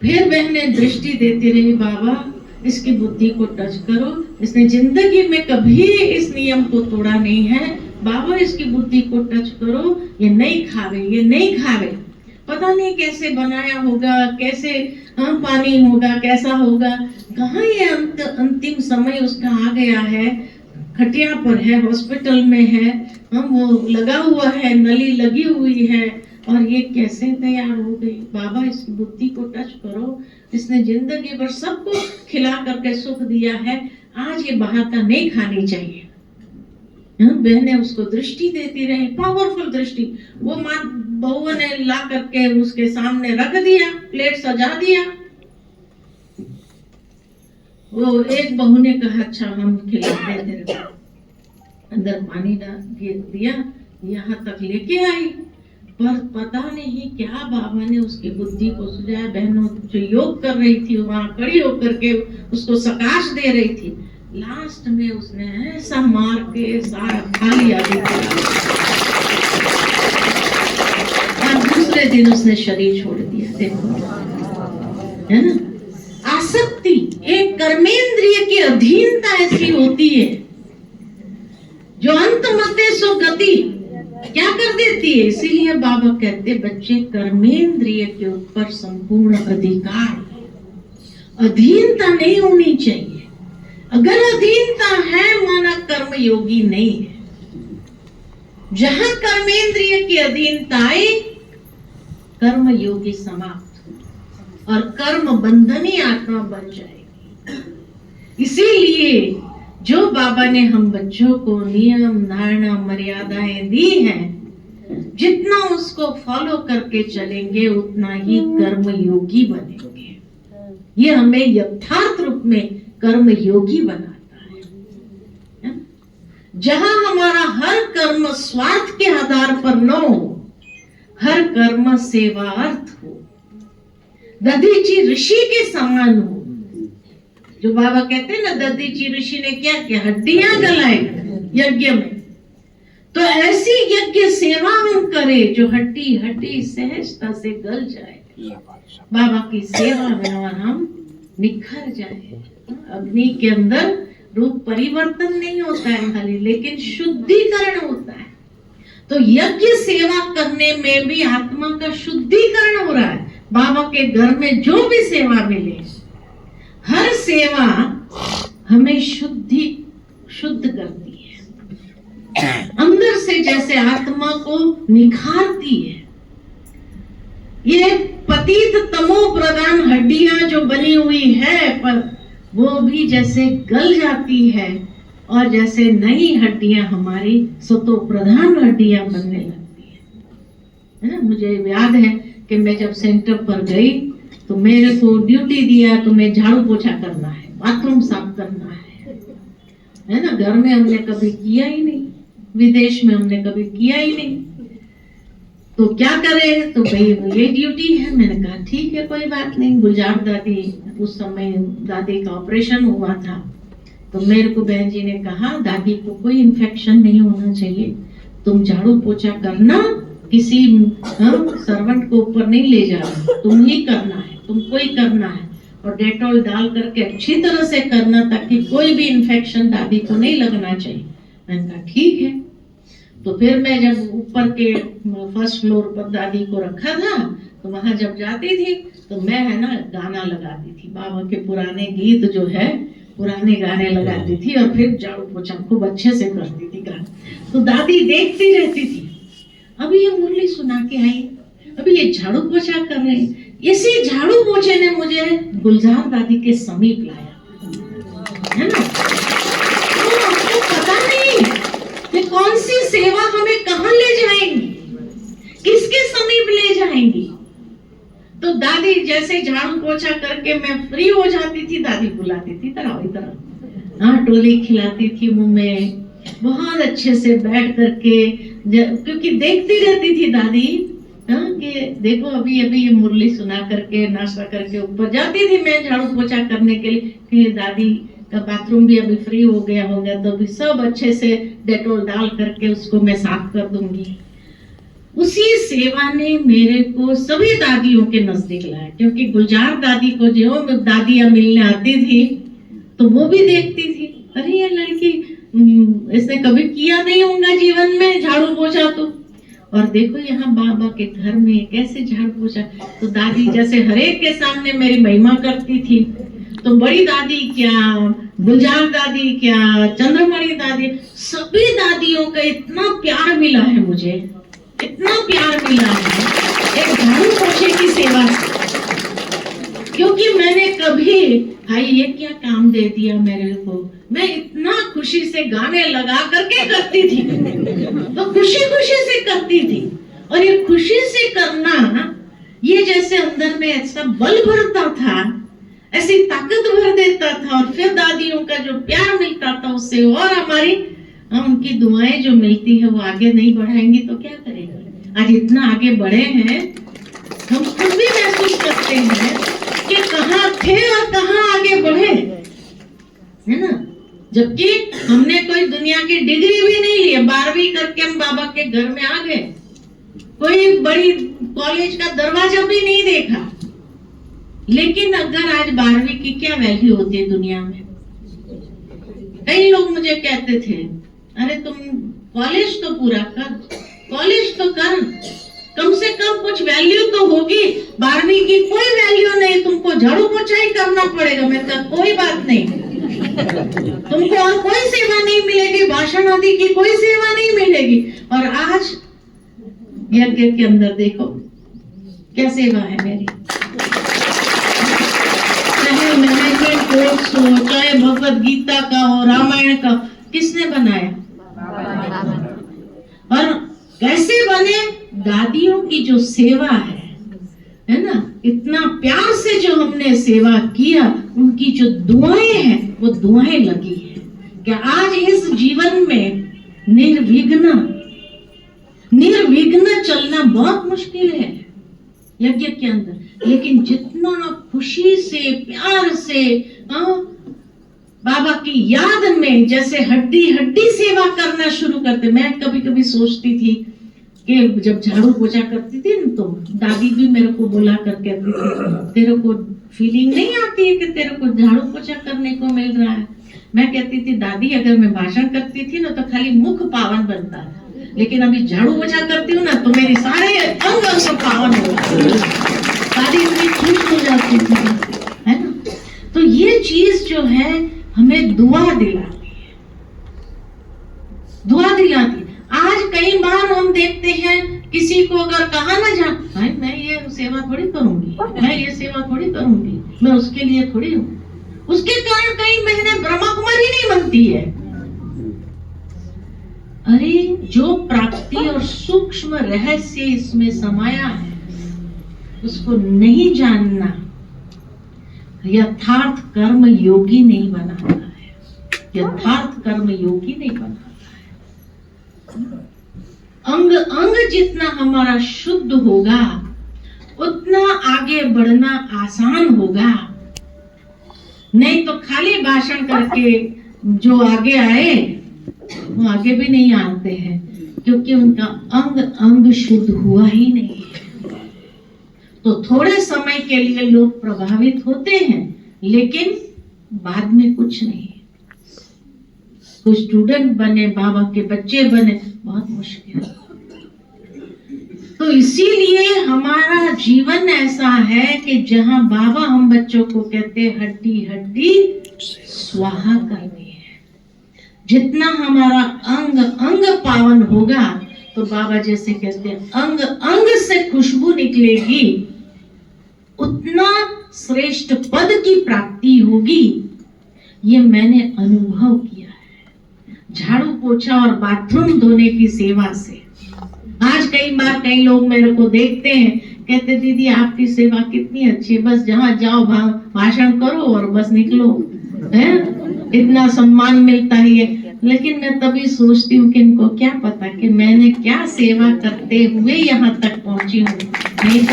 फिर बहने दृष्टि देती रही, बाबा इसकी बुद्धि को टच करो, इसने जिंदगी में कभी इस नियम को तोड़ा नहीं है, बाबा इसकी बुद्धि को टच करो, ये नहीं खावे, ये नहीं खावे। पता नहीं कैसे बनाया होगा, कैसे पानी होगा, कैसा होगा, कहाँ ये अंतिम समय उसका आ गया है, खटिया पर है, हॉस्पिटल में है, वो लगा हुआ है, नली लगी हुई है, और ये कैसे तैयार हो गई। बाबा इसकी बुद्धि को टच करो, इसने जिंदगी भर सबको खिला करके सुख दिया है, आज ये बाहर का नहीं खानी चाहिए। बहने उसको दृष्टि देती रही, पावरफुल दृष्टि। वो माँ बहू ने ला करके उसके सामने रख दिया, प्लेट सजा दिया। वो एक बहू ने कहा अच्छा हम खिलाते तेरे को, अंदर पानी डाल दिया, यहाँ तक लेके आई, पर पता नहीं क्या बाबा ने उसकी बुद्धि को सुझाया। बहनों जो योग कर रही थी वहां खड़ी होकर के उसको सकाश दे रही थी, लास्ट में उसने ऐसा मार के सारा खा लिया और दूसरे दिन उसने शरीर छोड़ दिया। देखो है ना, आसक्ति एक कर्मेंद्रिय की अधीनता ऐसी होती है जो अंत मते सो गति क्या कर देती है। इसीलिए बाबा कहते बच्चे कर्मेंद्रिय के ऊपर संपूर्ण अधिकार, अधीनता नहीं होनी चाहिए। अगर अधीनता है माना कर्म योगी नहीं है। जहां कर्मेंद्रिय की अधीनता आई कर्म योगी समाप्त और कर्म बंधनी आत्मा बन जाएगी। इसीलिए जो बाबा ने हम बच्चों को नियम धारणा मर्यादाएं दी हैं, जितना उसको फॉलो करके चलेंगे उतना ही कर्म योगी बनेंगे। ये हमें यथार्थ रूप में कर्म योगी बनाता है। जहां हमारा हर कर्म स्वार्थ के आधार पर न हो, हर कर्म सेवार्थ हो, दधीची ऋषि के समान हो। जो बाबा कहते हैं ना, दधीची ऋषि ने क्या किया, हड्डियां गलाए यज्ञ में। तो ऐसी यज्ञ सेवा हम करें जो हड्डी हड्डी सहजता से गल जाए, बाबा की सेवा में और हम निखर जाए, अग्नि के अंदर रूप परिवर्तन नहीं होता है खाली, लेकिन शुद्धिकरण होता है। तो यज्ञ सेवा करने में भी आत्मा का शुद्धिकरण हो रहा है। बाबा के घर में जो भी सेवा मिले, हर सेवा हमें शुद्ध करती है, अंदर से जैसे आत्मा को निखारती है। ये पतित तमो प्रधान हड्डियां जो बनी हुई है, पर वो भी जैसे गल जाती है और जैसे नई हड्डियां हमारी सतो प्रधान हड्डियां बनने लगती है ना। मुझे याद है कि मैं जब सेंटर पर गई तो मेरे को ड्यूटी दिया, तुम्हें झाड़ू पोछा करना है, बाथरूम साफ करना है ना। घर में हमने कभी किया ही नहीं, विदेश में हमने कभी किया ही नहीं, तो क्या करें, तो भाई ये ड्यूटी है। मैंने कहा ठीक है, कोई बात नहीं। गुलजार दादी, उस समय दादी का ऑपरेशन हुआ था, तो मेरे को बहन जी ने कहा दादी को कोई इन्फेक्शन नहीं होना चाहिए, तुम झाड़ू पोछा करना, किसी सर्वेंट को ऊपर नहीं ले जाना, तुम ही करना है, तुमको ही करना है, और डेटॉल डाल करके अच्छी तरह से करना ताकि कोई भी इन्फेक्शन दादी को नहीं लगना चाहिए। मैंने कहा ठीक है। तो फिर मैं जब ऊपर के फर्स्ट फ्लोर पर दादी को रखा था, तो वहां जब जाती थी तो मैं है ना गाना लगाती थी, बाबा के पुराने गीत जो है, पुराने गाने लगाती थी और फिर झाड़ू पोछा खूब अच्छे से करती थी गाना। तो दादी देखती रहती थी, अभी ये मुरली सुना के आई, अभी ये झाड़ू पोछा कर रहे हैं। इसी झाड़ू पोछे ने मुझे गुलजार दादी के समीप लाया, है ना। तो आपको पता नहीं कि कौन सी सेवा हमें कहां ले जाएंगी, किसके समीप ले जाएंगी। तो दादी जैसे झाड़ू पोछा करके मैं फ्री हो जाती थी, दादी बुलाती थी, तरह इधर, हाँ, टोली खिलाती थी मुंह में, बहुत अच्छे से बैठ करके, क्योंकि देखती रहती थी दादी, हाँ, कि देखो अभी अभी ये मुरली सुना करके नाश्ता करके ऊपर जाती थी मैं झाड़ू पोछा करने के लिए कि दादी का बाथरूम भी अभी फ्री हो गया होगा, तो अभी सब अच्छे से डेटॉल डाल करके उसको मैं साफ कर दूंगी। उसी सेवा ने मेरे को सभी दादियों के नजदीक लाया, क्योंकि गुलजार दादी को जो दादियां मिलने आती थी तो वो भी देखती थी, अरे ये लड़की इसने कभी किया नहीं होगा जीवन में झाड़ू पोछा, तो और देखो यहाँ बाबा के घर में कैसे झाड़ू पोछा। तो दादी जैसे हरेक के सामने मेरी महिमा करती थी, तो बड़ी दादी क्या, गुलजार दादी क्या, चंद्रमणि दादी, सभी दादियों का इतना प्यार मिला है मुझे, इतना प्यार मिला है एक झाड़ू पोछे की सेवा से। क्योंकि मैंने कभी, भाई ये क्या काम दे दिया मेरे को, मैं इतना खुशी से गाने लगा करके करती थी, तो खुशी खुशी से करती थी। और ये खुशी से करना, ये जैसे अंदर में ऐसा बल भरता था, ऐसी ताकत भर देता था, और फिर दादियों का जो प्यार मिलता था उससे, और हमारी उनकी दुआएं जो मिलती है वो आगे नहीं बढ़ाएंगी तो क्या करेंगे। आज इतना आगे बढ़े हैं, हम खुद भी महसूस करते हैं कि कहाँ थे और कहाँ आगे बढ़े, है ना। जबकि हमने कोई दुनिया की डिग्री भी नहीं ली, 12वीं करके हम बाबा के घर में आ गए, कोई बड़ी कॉलेज का दरवाजा भी नहीं देखा। लेकिन अगर आज 12वीं की क्या वैल्यू होती है दुनिया में। कई लोग मुझे कहते थे, अरे तुम कॉलेज तो पूरा कर, कॉलेज तो कर, कम से कम कुछ वैल्यू तो होगी, 12वीं की कोई वैल्यू नहीं, तुमको झाड़ू पोछा ही करना पड़ेगा। मैं कहा कोई बात नहीं, तुमको और कोई सेवा नहीं मिलेगी, भाषण आदि की कोई सेवा नहीं मिलेगी। और आज यज्ञ के अंदर देखो क्या सेवा है मेरी, चाहे मैनेजमेंट कोर्स हो, चाहे भगवत गीता का हो, रामायण का, किसने बनाया और कैसे बने। दादियों की जो सेवा है ना, इतना प्यार से जो हमने सेवा किया, उनकी जो दुआएं हैं वो दुआएं लगी है कि आज इस जीवन में निर्विघ्न चलना बहुत मुश्किल है यज्ञ के अंदर। लेकिन जितना खुशी से, प्यार से, बाबा की याद में जैसे हड्डी हड्डी सेवा करना शुरू करते। मैं कभी कभी सोचती थी कि जब झाड़ू पोछा करती थी ना, तो दादी भी मेरे को बोला कर कहती थी, तेरे को फीलिंग नहीं आती है कि तेरे को झाड़ू पोछा करने को मिल रहा है। मैं कहती थी दादी अगर मैं भाषण करती थी ना तो खाली मुख पावन बनता था, लेकिन अभी झाड़ू पोछा करती हूँ ना तो मेरे सारे अंग अंग पावन हो दादी इतनी खुश हो जाती थी, है ना। तो ये चीज जो है हमें दुआ दिलाती है, दुआ दिलाती। आज कई बार हम देखते हैं किसी को अगर कहा ना जा भाई मैं ये सेवा थोड़ी करूंगी, मैं ये सेवा थोड़ी करूंगी, मैं उसके लिए थोड़ी हूँ, उसके कारण कई महीने ब्रह्मा कुमारी नहीं बनती है। अरे जो प्राप्ति और सूक्ष्म रहस्य इसमें समाया है उसको नहीं जानना यथार्थ कर्म योगी नहीं बनाता है, यथार्थ कर्म योगी नहीं बनाता है। अंग अंग जितना हमारा शुद्ध होगा उतना आगे बढ़ना आसान होगा। नहीं तो खाली भाषण करके जो आगे आए वो आगे भी नहीं आते हैं, क्योंकि उनका अंग अंग शुद्ध हुआ ही नहीं है। तो थोड़े समय के लिए लोग प्रभावित होते हैं, लेकिन बाद में कुछ नहीं। कुछ स्टूडेंट बने, बाबा के बच्चे बने, बहुत मुश्किल। तो इसीलिए हमारा जीवन ऐसा है कि जहां बाबा हम बच्चों को कहते हैं हड्डी हड्डी स्वाहा करनी है। जितना हमारा अंग अंग पावन होगा तो बाबा जैसे कहते हैं अंग अंग से खुशबू निकलेगी, उतना श्रेष्ठ पद की प्राप्ति होगी। ये मैंने अनुभव किया है झाड़ू पोछा और बाथरूम धोने की सेवा से। आज कई बार कई लोग मेरे को देखते हैं, कहते दीदी आपकी सेवा कितनी अच्छी है, बस जहाँ जाओ भाषण करो और बस निकलो, है इतना सम्मान मिलता ही है। लेकिन मैं तभी सोचती हूँ कि इनको क्या पता कि मैंने क्या सेवा करते हुए यहाँ तक पहुंची हूँ। नहीं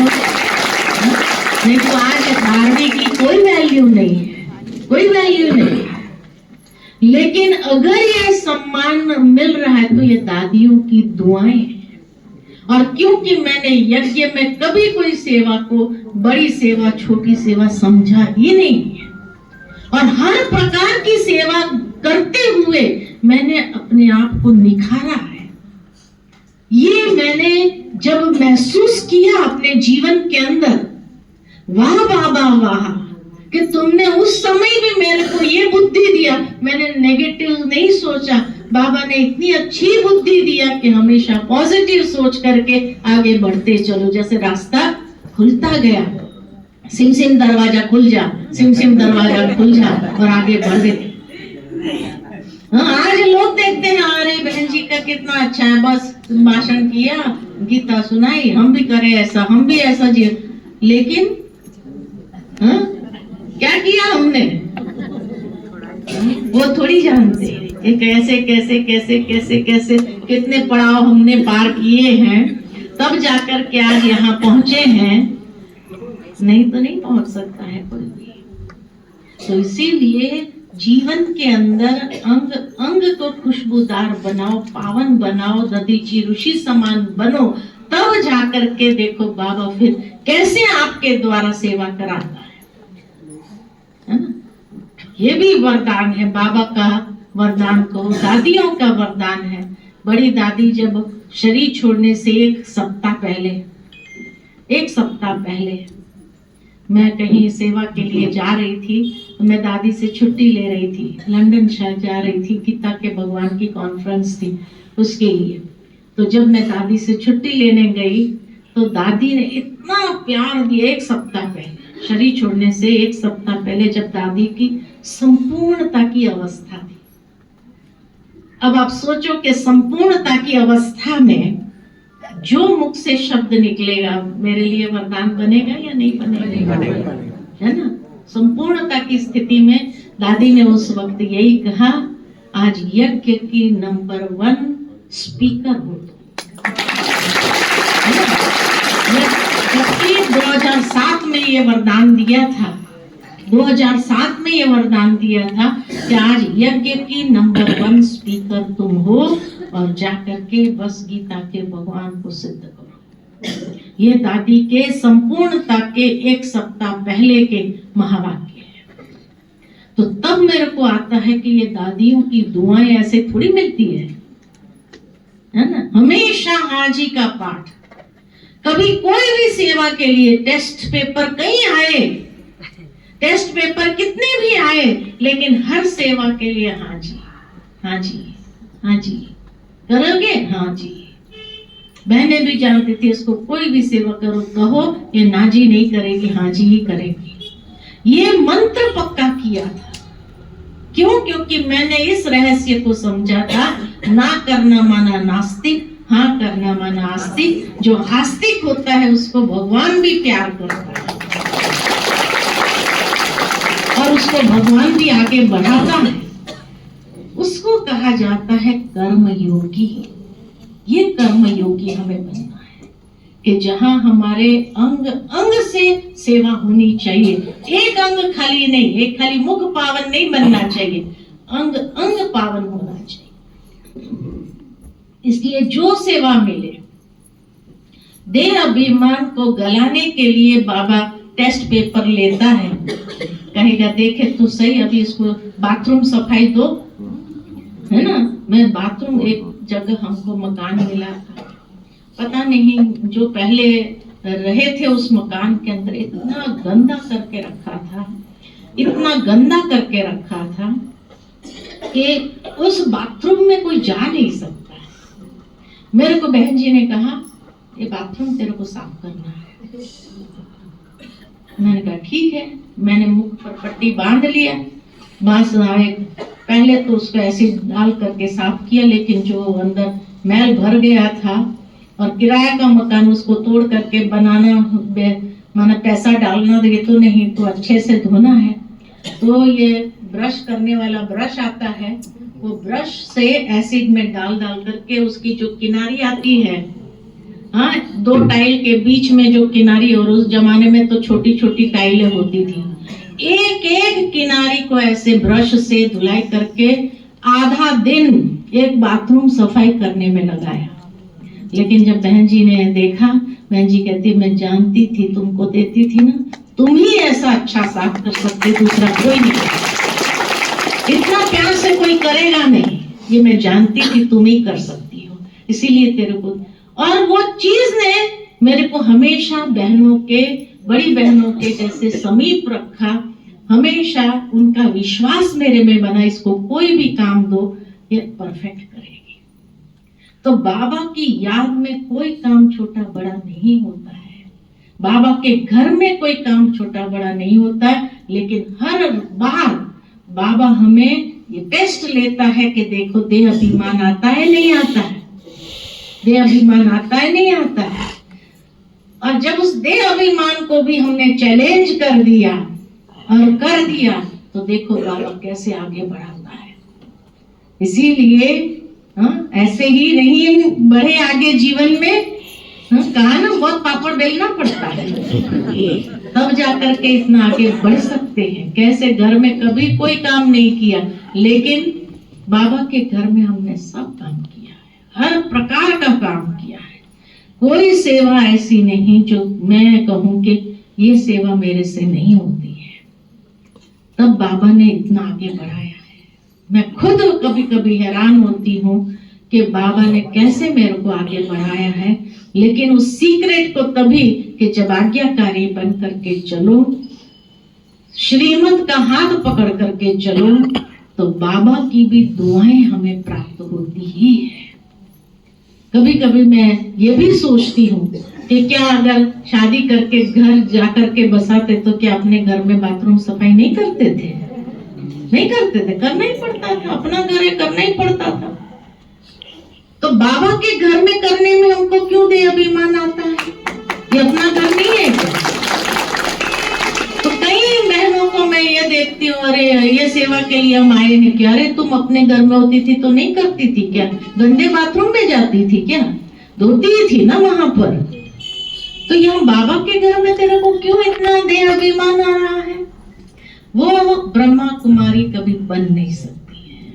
तो आज धार्मिक की कोई वैल्यू नहीं है, कोई वैल्यू नहीं है। लेकिन अगर ये सम्मान मिल रहा है तो ये दादियों की दुआएं हैं। और क्योंकि मैंने यज्ञ में कभी कोई सेवा को बड़ी सेवा छोटी सेवा समझा ही नहीं है, और हर प्रकार की सेवा करते हुए मैंने अपने आप को निखारा है। ये मैंने जब महसूस किया अपने जीवन के अंदर, वाह बाबा वाह कि तुमने उस समय भी मेरे को ये बुद्धि दिया, मैंने नेगेटिव नहीं सोचा। बाबा ने इतनी अच्छी बुद्धि दिया कि हमेशा पॉजिटिव सोच करके आगे बढ़ते चलो। जैसे रास्ता खुलता गया, सिम सिम दरवाजा खुल जा, सिम सिम दरवाजा खुल जा और आगे बढ़े। आज लोग देखते हैं अरे बहन जी का कितना अच्छा है, बस भाषण किया, गीता सुनाई, हम भी करें ऐसा, हम भी ऐसा जिए। लेकिन क्या किया हमने वो थोड़ी जानते हैं कि कैसे कैसे कैसे कैसे कैसे कितने पड़ाव हमने पार किए हैं, तब जाकर के आज यहाँ पहुंचे हैं। नहीं तो नहीं पहुंच सकता है कोई भी। तो इसीलिए जीवन के अंदर अंग अंग को खुशबूदार बनाओ, पावन बनाओ, दधीची ऋषि समान बनो, तब जाकर के देखो बाबा फिर कैसे आपके द्वारा सेवा कराता है ना। ये भी वरदान है बाबा का वरदान को, दादियों का वरदान है। बड़ी दादी जब शरीर छोड़ने से एक सप्ताह पहले मैं कहीं सेवा के लिए जा रही थी, तो मैं दादी से छुट्टी ले रही थी, लंदन शायद जा रही थी, गीता के भगवान की कॉन्फ्रेंस थी उसके लिए। तो जब मैं दादी से छुट्टी लेने गई तो दादी ने इतना प्यार दिया। एक सप्ताह पहले शरीर छोड़ने से एक सप्ताह पहले जब दादी की संपूर्णता की अवस्था थी। अब आप सोचो कि संपूर्णता की अवस्था में जो मुख से शब्द निकलेगा मेरे लिए वरदान बनेगा या नहीं बनेगा, है ना। संपूर्णता की स्थिति में दादी ने उस वक्त यही कहा, आज यज्ञ की नंबर 1 स्पीकर हो। जबकि 2007 में ये वरदान दिया था, 2007 में ये वरदान दिया था कि आज यज्ञ की नंबर 1 स्पीकर तुम हो और जाकर के बस गीता के भगवान को सिद्ध करो। ये दादी के संपूर्णता के एक सप्ताह पहले के महावाक्य है। तो तब मेरे को आता है कि ये दादियों की दुआएं ऐसे थोड़ी मिलती है ना। हमेशा हाजी का पाठ, कभी कोई भी सेवा के लिए टेस्ट पेपर कहीं आए, टेस्ट पेपर कितने भी आए, लेकिन हर सेवा के लिए हाजी हाजी हाजी करोगे, हाजी। बहनें भी जानती थी इसको कोई भी सेवा करो कहो ये नाजी नहीं करेगी, हाजी ही करेगी। ये मंत्र पक्का किया था। क्यों? क्योंकि मैंने इस रहस्य को समझा था, ना करना माना नास्तिक, हाँ करना माना आस्तिक। जो आस्तिक होता है उसको भगवान भी प्यार करता है और उसको भगवान भी आगे बढ़ाता है। उसको कहा जाता है कर्मयोगी। ये कर्मयोगी हमें बनना है कि जहां हमारे अंग अंग से सेवा होनी चाहिए। एक अंग खाली नहीं, एक खाली मुख पावन नहीं बनना चाहिए, अंग अंग पावन होना चाहिए। इसलिए जो सेवा मिले, देह अभिमान को गलाने के लिए बाबा टेस्ट पेपर लेता है, कहेगा देखे तो सही अभी इसको बाथरूम सफाई दो, है ना। मैं बाथरूम, एक जगह हमको मकान मिला था, पता नहीं जो पहले रहे थे उस मकान के अंदर इतना गंदा करके रखा था, इतना गंदा करके रखा था कि उस बाथरूम में कोई जा नहीं सकता है। मेरे को बहन जी ने कहा ये बाथरूम तेरे को साफ करना है। मैंने कहा ठीक है। मैंने मुख पर पट्टी बांध लिया, बांस पहले तो उसको ऐसे डाल करके साफ किया, लेकिन जो अंदर मैल भर गया था और किराया का मकान उसको तोड़ करके बनाना, माना पैसा डालना ये तो नहीं, तो अच्छे से धोना है। तो ये ब्रश करने वाला ब्रश आता है, वो ब्रश से एसिड में डाल डाल करके उसकी जो किनारी आती है, हाँ, दो टाइल के बीच में जो किनारी, और उस जमाने में तो छोटी छोटी टाइलें होती थी, एक एक किनारी को ऐसे ब्रश से धुलाई करके आधा दिन एक बाथरूम सफाई करने में लगाया। लेकिन जब बहन जी ने देखा, बहन जी कहती मैं जानती थी तुमको देती थी ना, तुम ही ऐसा अच्छा साफ कर सकते, दूसरा कोई नहीं, इतना प्यार से कोई करेगा नहीं, ये मैं जानती थी तुम ही कर सकती हो, इसीलिए तेरे को। और वो चीज ने मेरे को हमेशा बहनों के, बड़ी बहनों के जैसे समीप रखा, हमेशा उनका विश्वास मेरे में बना, इसको कोई भी काम दो ये परफेक्ट करेगी। तो बाबा की याद में कोई काम छोटा बड़ा नहीं होता है, बाबा के घर में कोई काम छोटा बड़ा नहीं होता है, लेकिन हर बार बाबा हमें ये टेस्ट लेता है कि देखो देह अभिमान आता है नहीं आता है, देह अभिमान आता है नहीं आता है। और जब उस देह अभिमान को भी हमने चैलेंज कर दिया और कर दिया, तो देखो बाबा कैसे आगे बढ़ाता है। इसीलिए ऐसे ही नहीं बढ़े आगे जीवन में, कहा ना बहुत पापड़ बेलना पड़ता है, तब जाकर के इतना आगे बढ़ सकते हैं। कैसे घर में कभी कोई काम नहीं किया, लेकिन बाबा के घर में हमने सब काम किया है, हर प्रकार का काम किया है। कोई सेवा ऐसी नहीं जो मैं कहूं कि ये सेवा मेरे से नहीं होती है। तब बाबा ने इतना आगे बढ़ाया है। मैं खुद कभी कभी हैरान होती हूँ कि बाबा ने कैसे मेरे को आगे बढ़ाया है, लेकिन उस सीक्रेट को तभी कि जब आज्ञाकारी बन करके चलो, श्रीमत का हाथ पकड़ करके चलो, तो बाबा की भी दुआएं हमें प्राप्त होती ही है। कभी कभी मैं ये भी सोचती हूँ कि क्या अगर शादी करके घर जाकर के बसाते तो क्या अपने घर में बाथरूम सफाई नहीं करते थे? नहीं करते थे, करना ही पड़ता था, अपना घर है करना ही पड़ता था। तो बाबा के घर में करने में हमको क्यों देह अभिमान आता है? ये अपना घर नहीं है क्या? तो कई बहनों को मैं ये देखती हूँ, अरे ये सेवा के लिए हम आए हैं क्या? अरे तुम अपने घर में होती थी तो नहीं करती थी क्या? गंदे बाथरूम में जाती थी क्या? धोती थी ना वहां पर। तो यहाँ बाबा के घर में तेरे को क्यों इतना देह अभिमान आ रहा है? वो ब्रह्मा कुमारी कभी बन नहीं सकती है,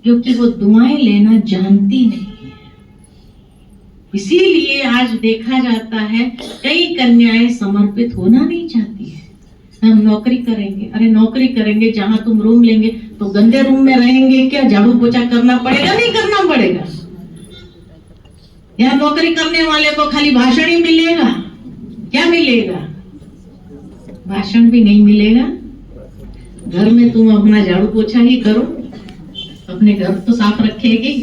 क्योंकि वो दुआएं लेना जानती नहीं है। इसीलिए आज देखा जाता है कई कन्याएं समर्पित होना नहीं चाहती है, हम नौकरी करेंगे। अरे नौकरी करेंगे, जहां तुम रूम लेंगे तो गंदे रूम में रहेंगे क्या? झाड़ू पोछा करना पड़ेगा? नहीं करना पड़ेगा। या नौकरी करने वाले को खाली भाषण ही मिलेगा? क्या मिलेगा? भाषण भी नहीं मिलेगा। घर में तुम अपना झाड़ू पोछा ही करो, अपने घर तो साफ रखेगी।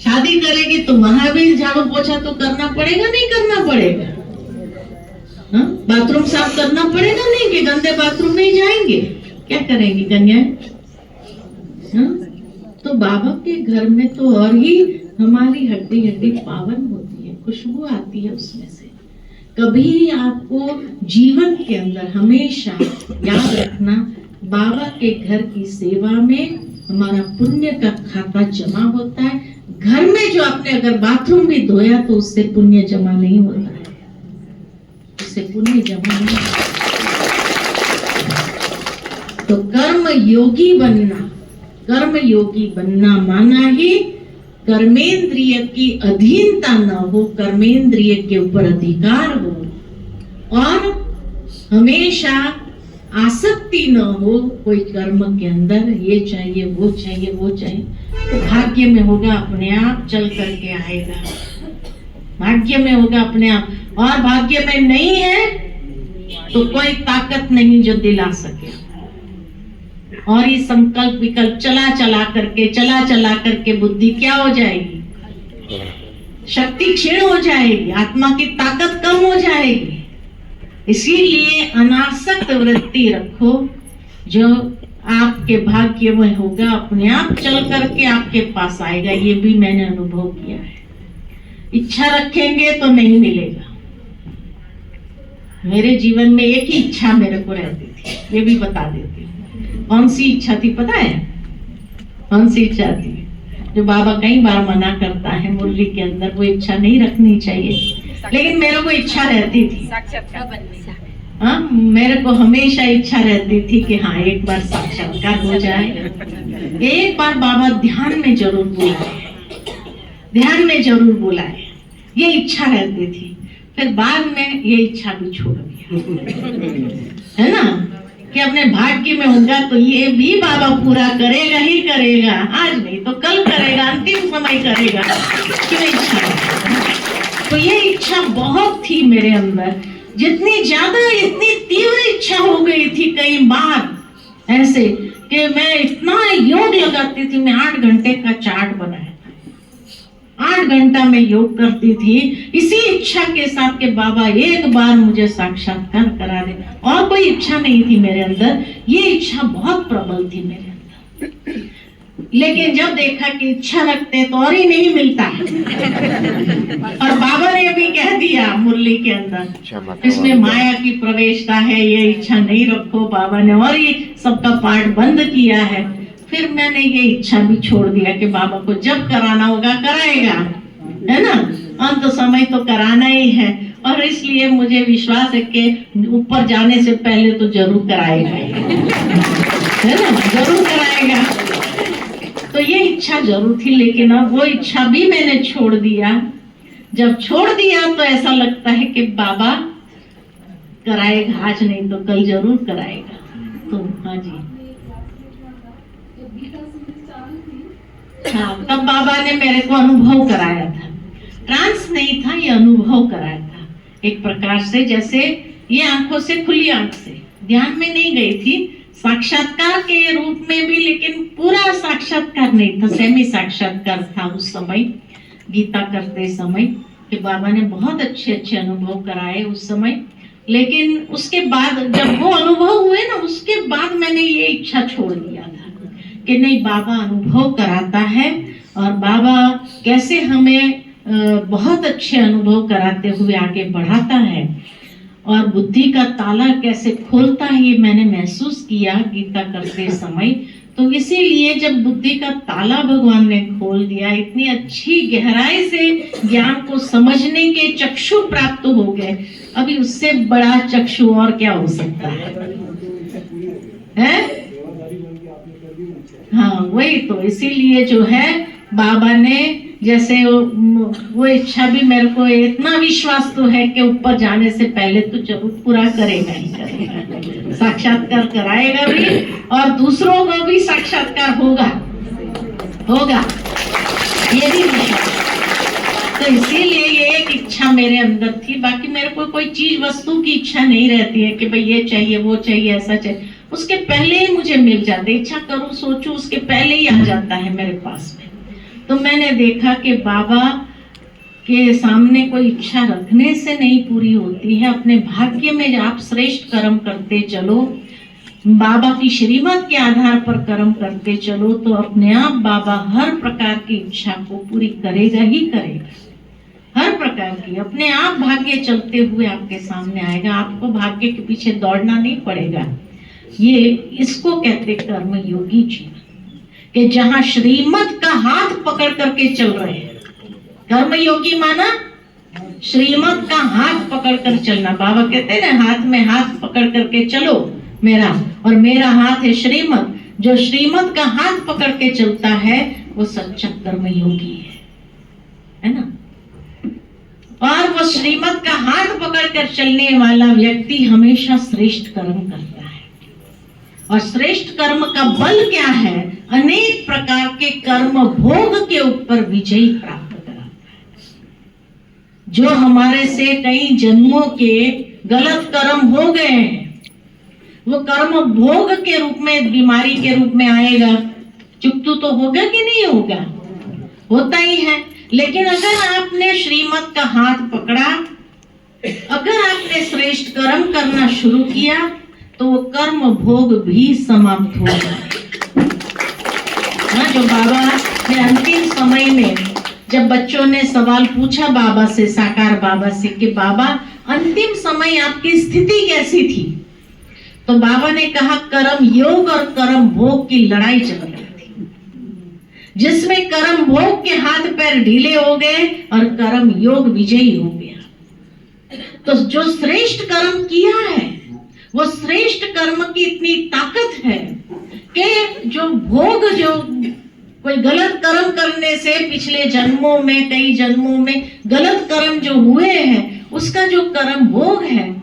शादी करेगी तो वहां भी झाड़ू पोछा तो करना पड़ेगा? नहीं करना पड़ेगा? बाथरूम साफ करना पड़ेगा? नहीं कि गंदे बाथरूम में ही जाएंगे? क्या करेंगी कन्याएं? तो बाबा के घर में तो और ही हमारी हड्डी हड्डी पावन होती है, खुशबू आती है उसमें से। कभी आपको जीवन के अंदर हमेशा याद रखना, बाबा के घर की सेवा में हमारा पुण्य का खाता जमा होता है। घर में जो आपने अगर बाथरूम भी धोया तो उससे पुण्य जमा नहीं होता है, उससे पुण्य जमा नहीं होता। तो कर्म योगी बनना माना ही कर्मेंद्रिय की अधीनता न हो, कर्मेंद्रिय के ऊपर अधिकार हो और हमेशा आसक्ति न हो कोई कर्म के अंदर, ये चाहिए वो चाहिए वो चाहिए। तो भाग्य में होगा अपने आप चल करके आएगा, भाग्य में होगा अपने आप। और भाग्य में नहीं है तो कोई ताकत नहीं जो दिला सके। और ये संकल्प विकल्प चला चला करके बुद्धि क्या हो जाएगी? शक्ति क्षीण हो जाएगी, आत्मा की ताकत कम हो जाएगी। इसीलिए अनासक्त वृत्ति रखो, जो आपके भाग्य में होगा अपने आप चल करके आपके पास आएगा। ये भी मैंने अनुभव किया है। इच्छा रखेंगे तो नहीं मिलेगा। मेरे जीवन में एक ही इच्छा मेरे को रहती थी, ये भी बता देती हूँ। कौन सी इच्छा थी पता है? कौन सी इच्छा थी? जो बाबा कई बार मना करता है मुरली के अंदर, वो इच्छा नहीं रखनी चाहिए, लेकिन मेरे को इच्छा रहती थी। हाँ, मेरे को हमेशा इच्छा रहती थी कि हाँ एक बार साक्षात्कार हो जाए, एक बार बाबा ध्यान में जरूर बुलाए, ये इच्छा रहती थी। फिर बाद में ये इच्छा भी छोड़ दिया, है ना, कि अपने भाग्य में होगा तो ये भी बाबा पूरा करेगा ही करेगा, आज नहीं तो कल करेगा, अंतिम समय करेगा। क्यों इच्छा? तो ये इच्छा बहुत थी मेरे अंदर, जितनी ज्यादा इतनी तीव्र इच्छा हो गई थी कई बार ऐसे कि मैं इतना योग लगाती थी। मैं 8 घंटे का चार्ट बनाया था, 8 घंटा में योग करती थी इसी इच्छा के साथ कि बाबा एक बार मुझे साक्षात्कार करा दे। और कोई इच्छा नहीं थी मेरे अंदर, ये इच्छा बहुत प्रबल थी मेरे अंदर। लेकिन जब देखा कि इच्छा रखते तो और ही नहीं मिलता, और बाबा ने भी कह दिया मुरली के अंदर, इसमें माया की प्रवेशता है, ये इच्छा नहीं रखो, बाबा ने और ही सबका पाठ बंद किया है। फिर मैंने ये इच्छा भी छोड़ दिया कि बाबा को जब कराना होगा कराएगा, है ना, अंत समय तो कराना ही है। और इसलिए मुझे विश्वास है कि ऊपर जाने से पहले तो जरूर कराएगा, है ना, जरूर कराएगा। तो ये इच्छा जरूर थी, लेकिन अब वो इच्छा भी मैंने छोड़ दिया। जब छोड़ दिया तो ऐसा लगता है कि बाबा कराएगा, आज नहीं तो कल जरूर कराएगा। तो हाँ जी, हाँ, तब बाबा ने मेरे को अनुभव कराया था। ट्रांस नहीं था, ये अनुभव कराया था एक प्रकार से, जैसे ये आंखों से, खुली आंख से, ध्यान में नहीं गई थी, साक्षात्कार के रूप में भी, लेकिन पूरा साक्षात्कार नहीं था, सेमी साक्षात्कार था उस समय गीता करते समय, कि बाबा ने बहुत अच्छे अच्छे अनुभव कराए उस समय। लेकिन उसके बाद जब वो अनुभव हुए ना, उसके बाद मैंने ये इच्छा छोड़ दिया था कि नहीं, बाबा अनुभव कराता है और बाबा कैसे हमें बहुत अच्छे अनुभव कराते हुए आगे बढ़ाता है और बुद्धि का ताला कैसे खोलता है, ये मैंने महसूस किया गीता करते समय। तो इसीलिए जब बुद्धि का ताला भगवान ने खोल दिया, इतनी अच्छी गहराई से ज्ञान को समझने के चक्षु प्राप्त हो गए, अभी उससे बड़ा चक्षु और क्या हो सकता है? हाँ, वही तो। इसीलिए जो है बाबा ने जैसे वो इच्छा भी मेरे को इतना विश्वास तो है कि ऊपर जाने से पहले तो जरूर पूरा करेगा ही करेगा, साक्षात्कार कराएगा भी और दूसरों को भी साक्षात्कार होगा होगा, ये भी विश्वास। तो इसीलिए ये एक इच्छा मेरे अंदर थी। बाकी मेरे को कोई चीज वस्तु की इच्छा नहीं रहती है कि भाई ये चाहिए वो चाहिए ऐसा चाहिए, उसके पहले ही मुझे मिल जाते। इच्छा करूं सोचूं उसके पहले ही आ जाता है मेरे पास में। तो मैंने देखा कि बाबा के सामने कोई इच्छा रखने से नहीं पूरी होती है। अपने भाग्य में आप श्रेष्ठ कर्म करते चलो, बाबा की श्रीमत के आधार पर कर्म करते चलो, तो अपने आप बाबा हर प्रकार की इच्छा को पूरी करेगा ही करेगा। हर प्रकार की अपने आप भाग्य चलते हुए आपके सामने आएगा। आपको भाग्य के पीछे दौड़ना नहीं पड़ेगा। ये इसको कहते कर्म योगी जीवन, कि जहां श्रीमत का हाथ पकड़ करके चल रहे हैं। कर्म योगी माना श्रीमत का हाथ पकड़ कर चलना। बाबा कहते हैं ना, हाथ में हाथ पकड़ करके चलो मेरा, और मेरा हाथ है श्रीमत। जो श्रीमत का हाथ पकड़ के चलता है वो सच्चा कर्म योगी है ना। और वो श्रीमत का हाथ पकड़ कर चलने वाला व्यक्ति हमेशा श्रेष्ठ कर्म करता है। और श्रेष्ठ कर्म का बल क्या है? अनेक प्रकार के कर्म भोग के ऊपर विजय प्राप्त कराता है। जो हमारे से कई जन्मों के गलत कर्म हो गए हैं, वो कर्म भोग के रूप में, बीमारी के रूप में आएगा। चुकतू तो होगा कि नहीं होगा? होता ही है। लेकिन अगर आपने श्रीमत का हाथ पकड़ा, अगर आपने श्रेष्ठ कर्म करना शुरू किया, तो वो कर्म भोग भी समाप्त हो जाए। जो बाबा ने अंतिम समय में जब बच्चों ने सवाल पूछा बाबा से, साकार बाबा से, कि बाबा अंतिम समय आपकी स्थिति कैसी थी, तो बाबा ने कहा कर्म योग और कर्म भोग की लड़ाई चल रही थी, जिसमें कर्म भोग के हाथ पैर ढीले हो गए और कर्म योग विजयी हो गया। तो जो श्रेष्ठ कर्म किया है, वो श्रेष्ठ कर्म की इतनी ताकत है कि जो भोग, जो कोई गलत कर्म करने से पिछले जन्मों में, कई जन्मों में गलत कर्म जो हुए हैं, उसका जो कर्म भोग है,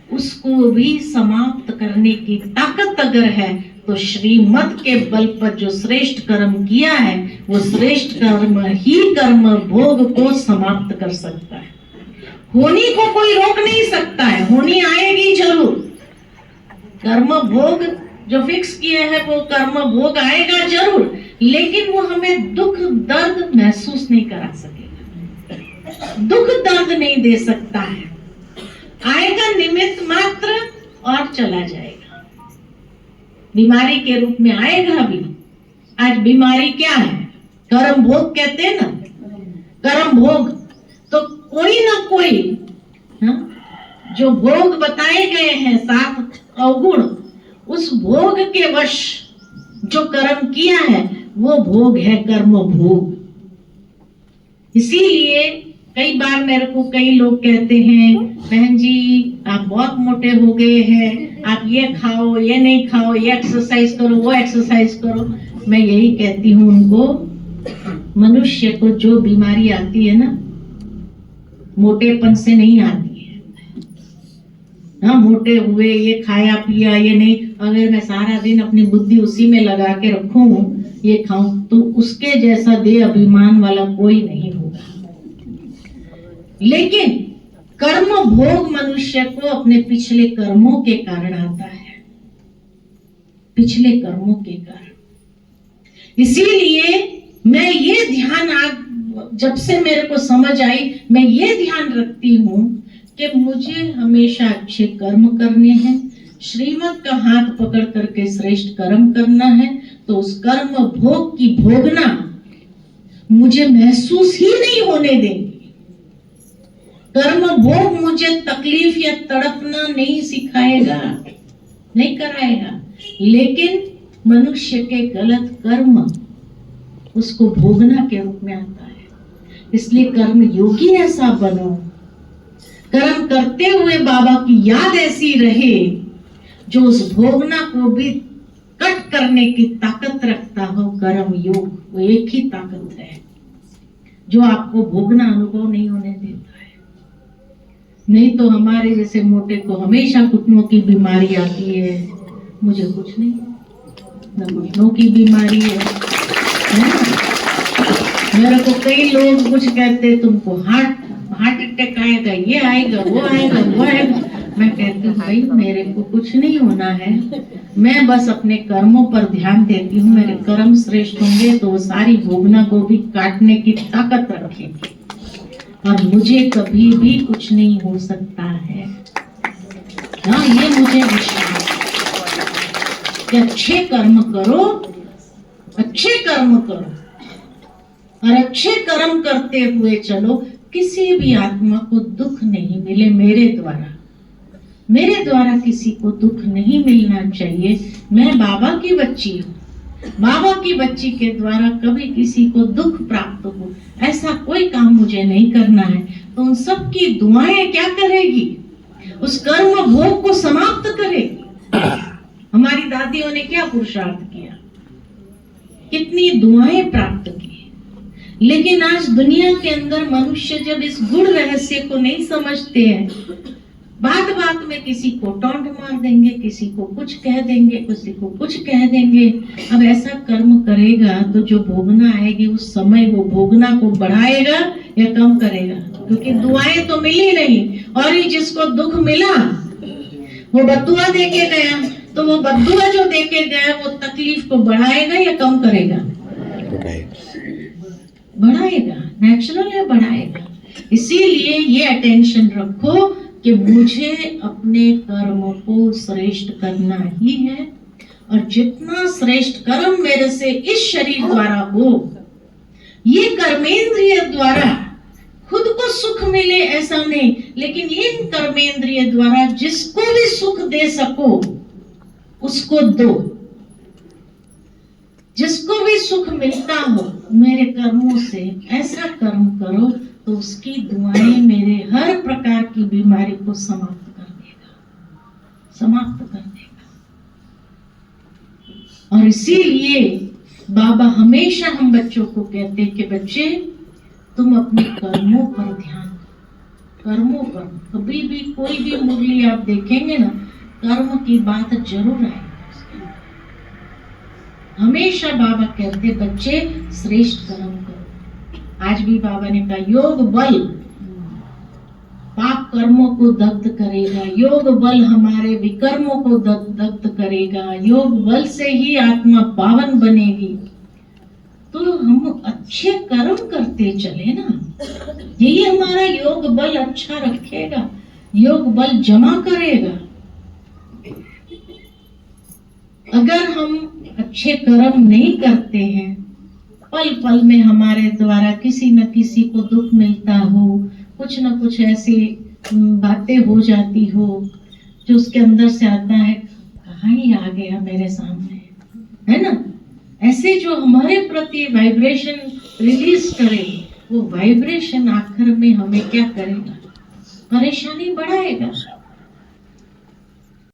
उसको भी समाप्त करने की ताकत अगर है, तो श्रीमत के बल पर जो श्रेष्ठ कर्म किया है, वो श्रेष्ठ कर्म ही कर्म भोग को समाप्त कर सकता है। होनी को कोई रोक नहीं सकता है, होनी आएगी जरूर। कर्म भोग जो फिक्स किए हैं, वो कर्म भोग आएगा जरूर, लेकिन वो हमें दुख दर्द महसूस नहीं करा सकेगा, दुख दर्द नहीं दे सकता है। आएगा निमित्त मात्र और चला जाएगा। बीमारी के रूप में आएगा भी। आज बीमारी क्या है? कर्म भोग कहते हैं ना, कर्म भोग। तो कोई ना कोई जो भोग बताए गए हैं 7 अवगुण, उस भोग के वश जो कर्म किया है, वो भोग है कर्म भोग। इसीलिए कई बार मेरे को कई लोग कहते हैं, बहन जी आप बहुत मोटे हो गए हैं, आप ये खाओ, ये नहीं खाओ, ये एक्सरसाइज करो, वो एक्सरसाइज करो। मैं यही कहती हूँ उनको, मनुष्य को जो बीमारी आती है ना, मोटेपन से नहीं आती है। हाँ, मोटे हुए, ये खाया पिया, ये नहीं, अगर मैं सारा दिन अपनी बुद्धि उसी में लगा के रखूं, ये खाऊं, तो उसके जैसा देह अभिमान वाला कोई नहीं होगा। लेकिन कर्म भोग मनुष्य को अपने पिछले कर्मों के कारण आता है, पिछले कर्मों के कारण। इसीलिए मैं ये ध्यान, आज जब से मेरे को समझ आई, मैं ये ध्यान रखती हूँ कि मुझे हमेशा अच्छे कर्म करने हैं, श्रीमत का हाथ पकड़ करके श्रेष्ठ कर्म करना है। तो उस कर्म भोग की भोगना मुझे महसूस ही नहीं होने देंगे। कर्म भोग मुझे तकलीफ या तड़पना नहीं सिखाएगा, नहीं कराएगा। लेकिन मनुष्य के गलत कर्म उसको भोगना के रूप में आता है। इसलिए कर्म योगी ऐसा बनो, कर्म करते हुए बाबा की याद ऐसी रहे, जो उस भोगना को भी कट करने की ताकत रखता हो। कर्म योग वो एक ही ताकत है। जो आपको भोगना अनुभव नहीं होने देता है। नहीं तो हमारे जैसे मोटे को हमेशा घुटनों की बीमारी आती है, मुझे कुछ नहीं, न घुटनों की बीमारी है ना? मेरे को कई लोग कुछ कहते तुमको हार्ट अटैक आएगा, ये आएगा, वो आएगा, वो आएगा। मैं कहती हूँ भाई मेरे को कुछ नहीं होना है, मैं बस अपने कर्मों पर ध्यान देती हूँ। मेरे कर्म श्रेष्ठ होंगे तो वो सारी भोगना को भी काटने की ताकत रखेगी और मुझे कभी भी कुछ नहीं हो सकता है। हाँ, ये मुझे विश्वास कि अच्छे कर्म करो, अच्छे कर्म करो और अच्छे कर्म करते हुए चलो। किसी भी आत्मा को दुख नहीं मिले मेरे द्वारा किसी को दुख नहीं मिलना चाहिए। मैं बाबा की बच्ची हूँ, बाबा की बच्ची के द्वारा कभी किसी को दुख प्राप्त हो ऐसा कोई काम मुझे नहीं करना है। तो उन सब की दुआएं क्या करेगी? उस कर्म भोग को समाप्त करेगी। हमारी दादियों ने क्या पुरुषार्थ किया, कितनी दुआएं प्राप्त की। लेकिन आज दुनिया के अंदर मनुष्य जब इस गुण रहस्य को नहीं समझते हैं, बात बात में किसी को टोंट मार देंगे, किसी को कुछ कह देंगे, किसी को कुछ कह देंगे। अब ऐसा कर्म करेगा तो जो भोगना आएगी उस समय वो भोगना को बढ़ाएगा या कम करेगा? क्योंकि दुआएं तो मिली नहीं, और ये जिसको दुख मिला वो बद्दुआ देके गया, तो वो बद्दुआ जो देके गया वो तकलीफ को बढ़ाएगा या कम करेगा? बढ़ाएगा, नेचुरल है, बढ़ाएगा। इसीलिए ये अटेंशन रखो कि मुझे अपने कर्म को श्रेष्ठ करना ही है, और जितना श्रेष्ठ कर्म मेरे से इस शरीर द्वारा हो, ये कर्मेंद्रिय द्वारा खुद को सुख मिले ऐसा नहीं, लेकिन इन कर्मेंद्रिय द्वारा जिसको भी सुख दे सको उसको दो। जिसको भी सुख मिलता हो मेरे कर्मों से, ऐसा कर्म करो तो उसकी दुआएं मेरे हर प्रकार की बीमारी को समाप्त कर देगा। और इसीलिए बाबा हमेशा हम बच्चों को कहते हैं कि बच्चे तुम अपने कर्मों पर ध्यान, कर्मों पर। कभी भी कोई भी मुरली आप देखेंगे ना, कर्म की बात जरूर आएगी। हमेशा बाबा कहते बच्चे श्रेष्ठ कर्म करो। आज भी बाबा ने कहा योग बल पाप कर्मों को दग्ध करेगा, योग बल हमारे विकर्मों को दग्ध करेगा, योग बल से ही आत्मा पावन बनेगी। तो हम अच्छे कर्म करते चले ना, यही हमारा योग बल अच्छा रखेगा, योग बल जमा करेगा। अगर हम अच्छे कर्म नहीं करते हैं, पल पल में हमारे द्वारा किसी न किसी को दुख मिलता हो, कुछ न कुछ ऐसी बातें हो जाती हो जो उसके अंदर से आता है, कहाँ ही आ गया मेरे सामने, है ना? ऐसे जो हमारे प्रति वाइब्रेशन रिलीज करे, वो वाइब्रेशन आखिर में हमें क्या करेगा? परेशानी बढ़ाएगा।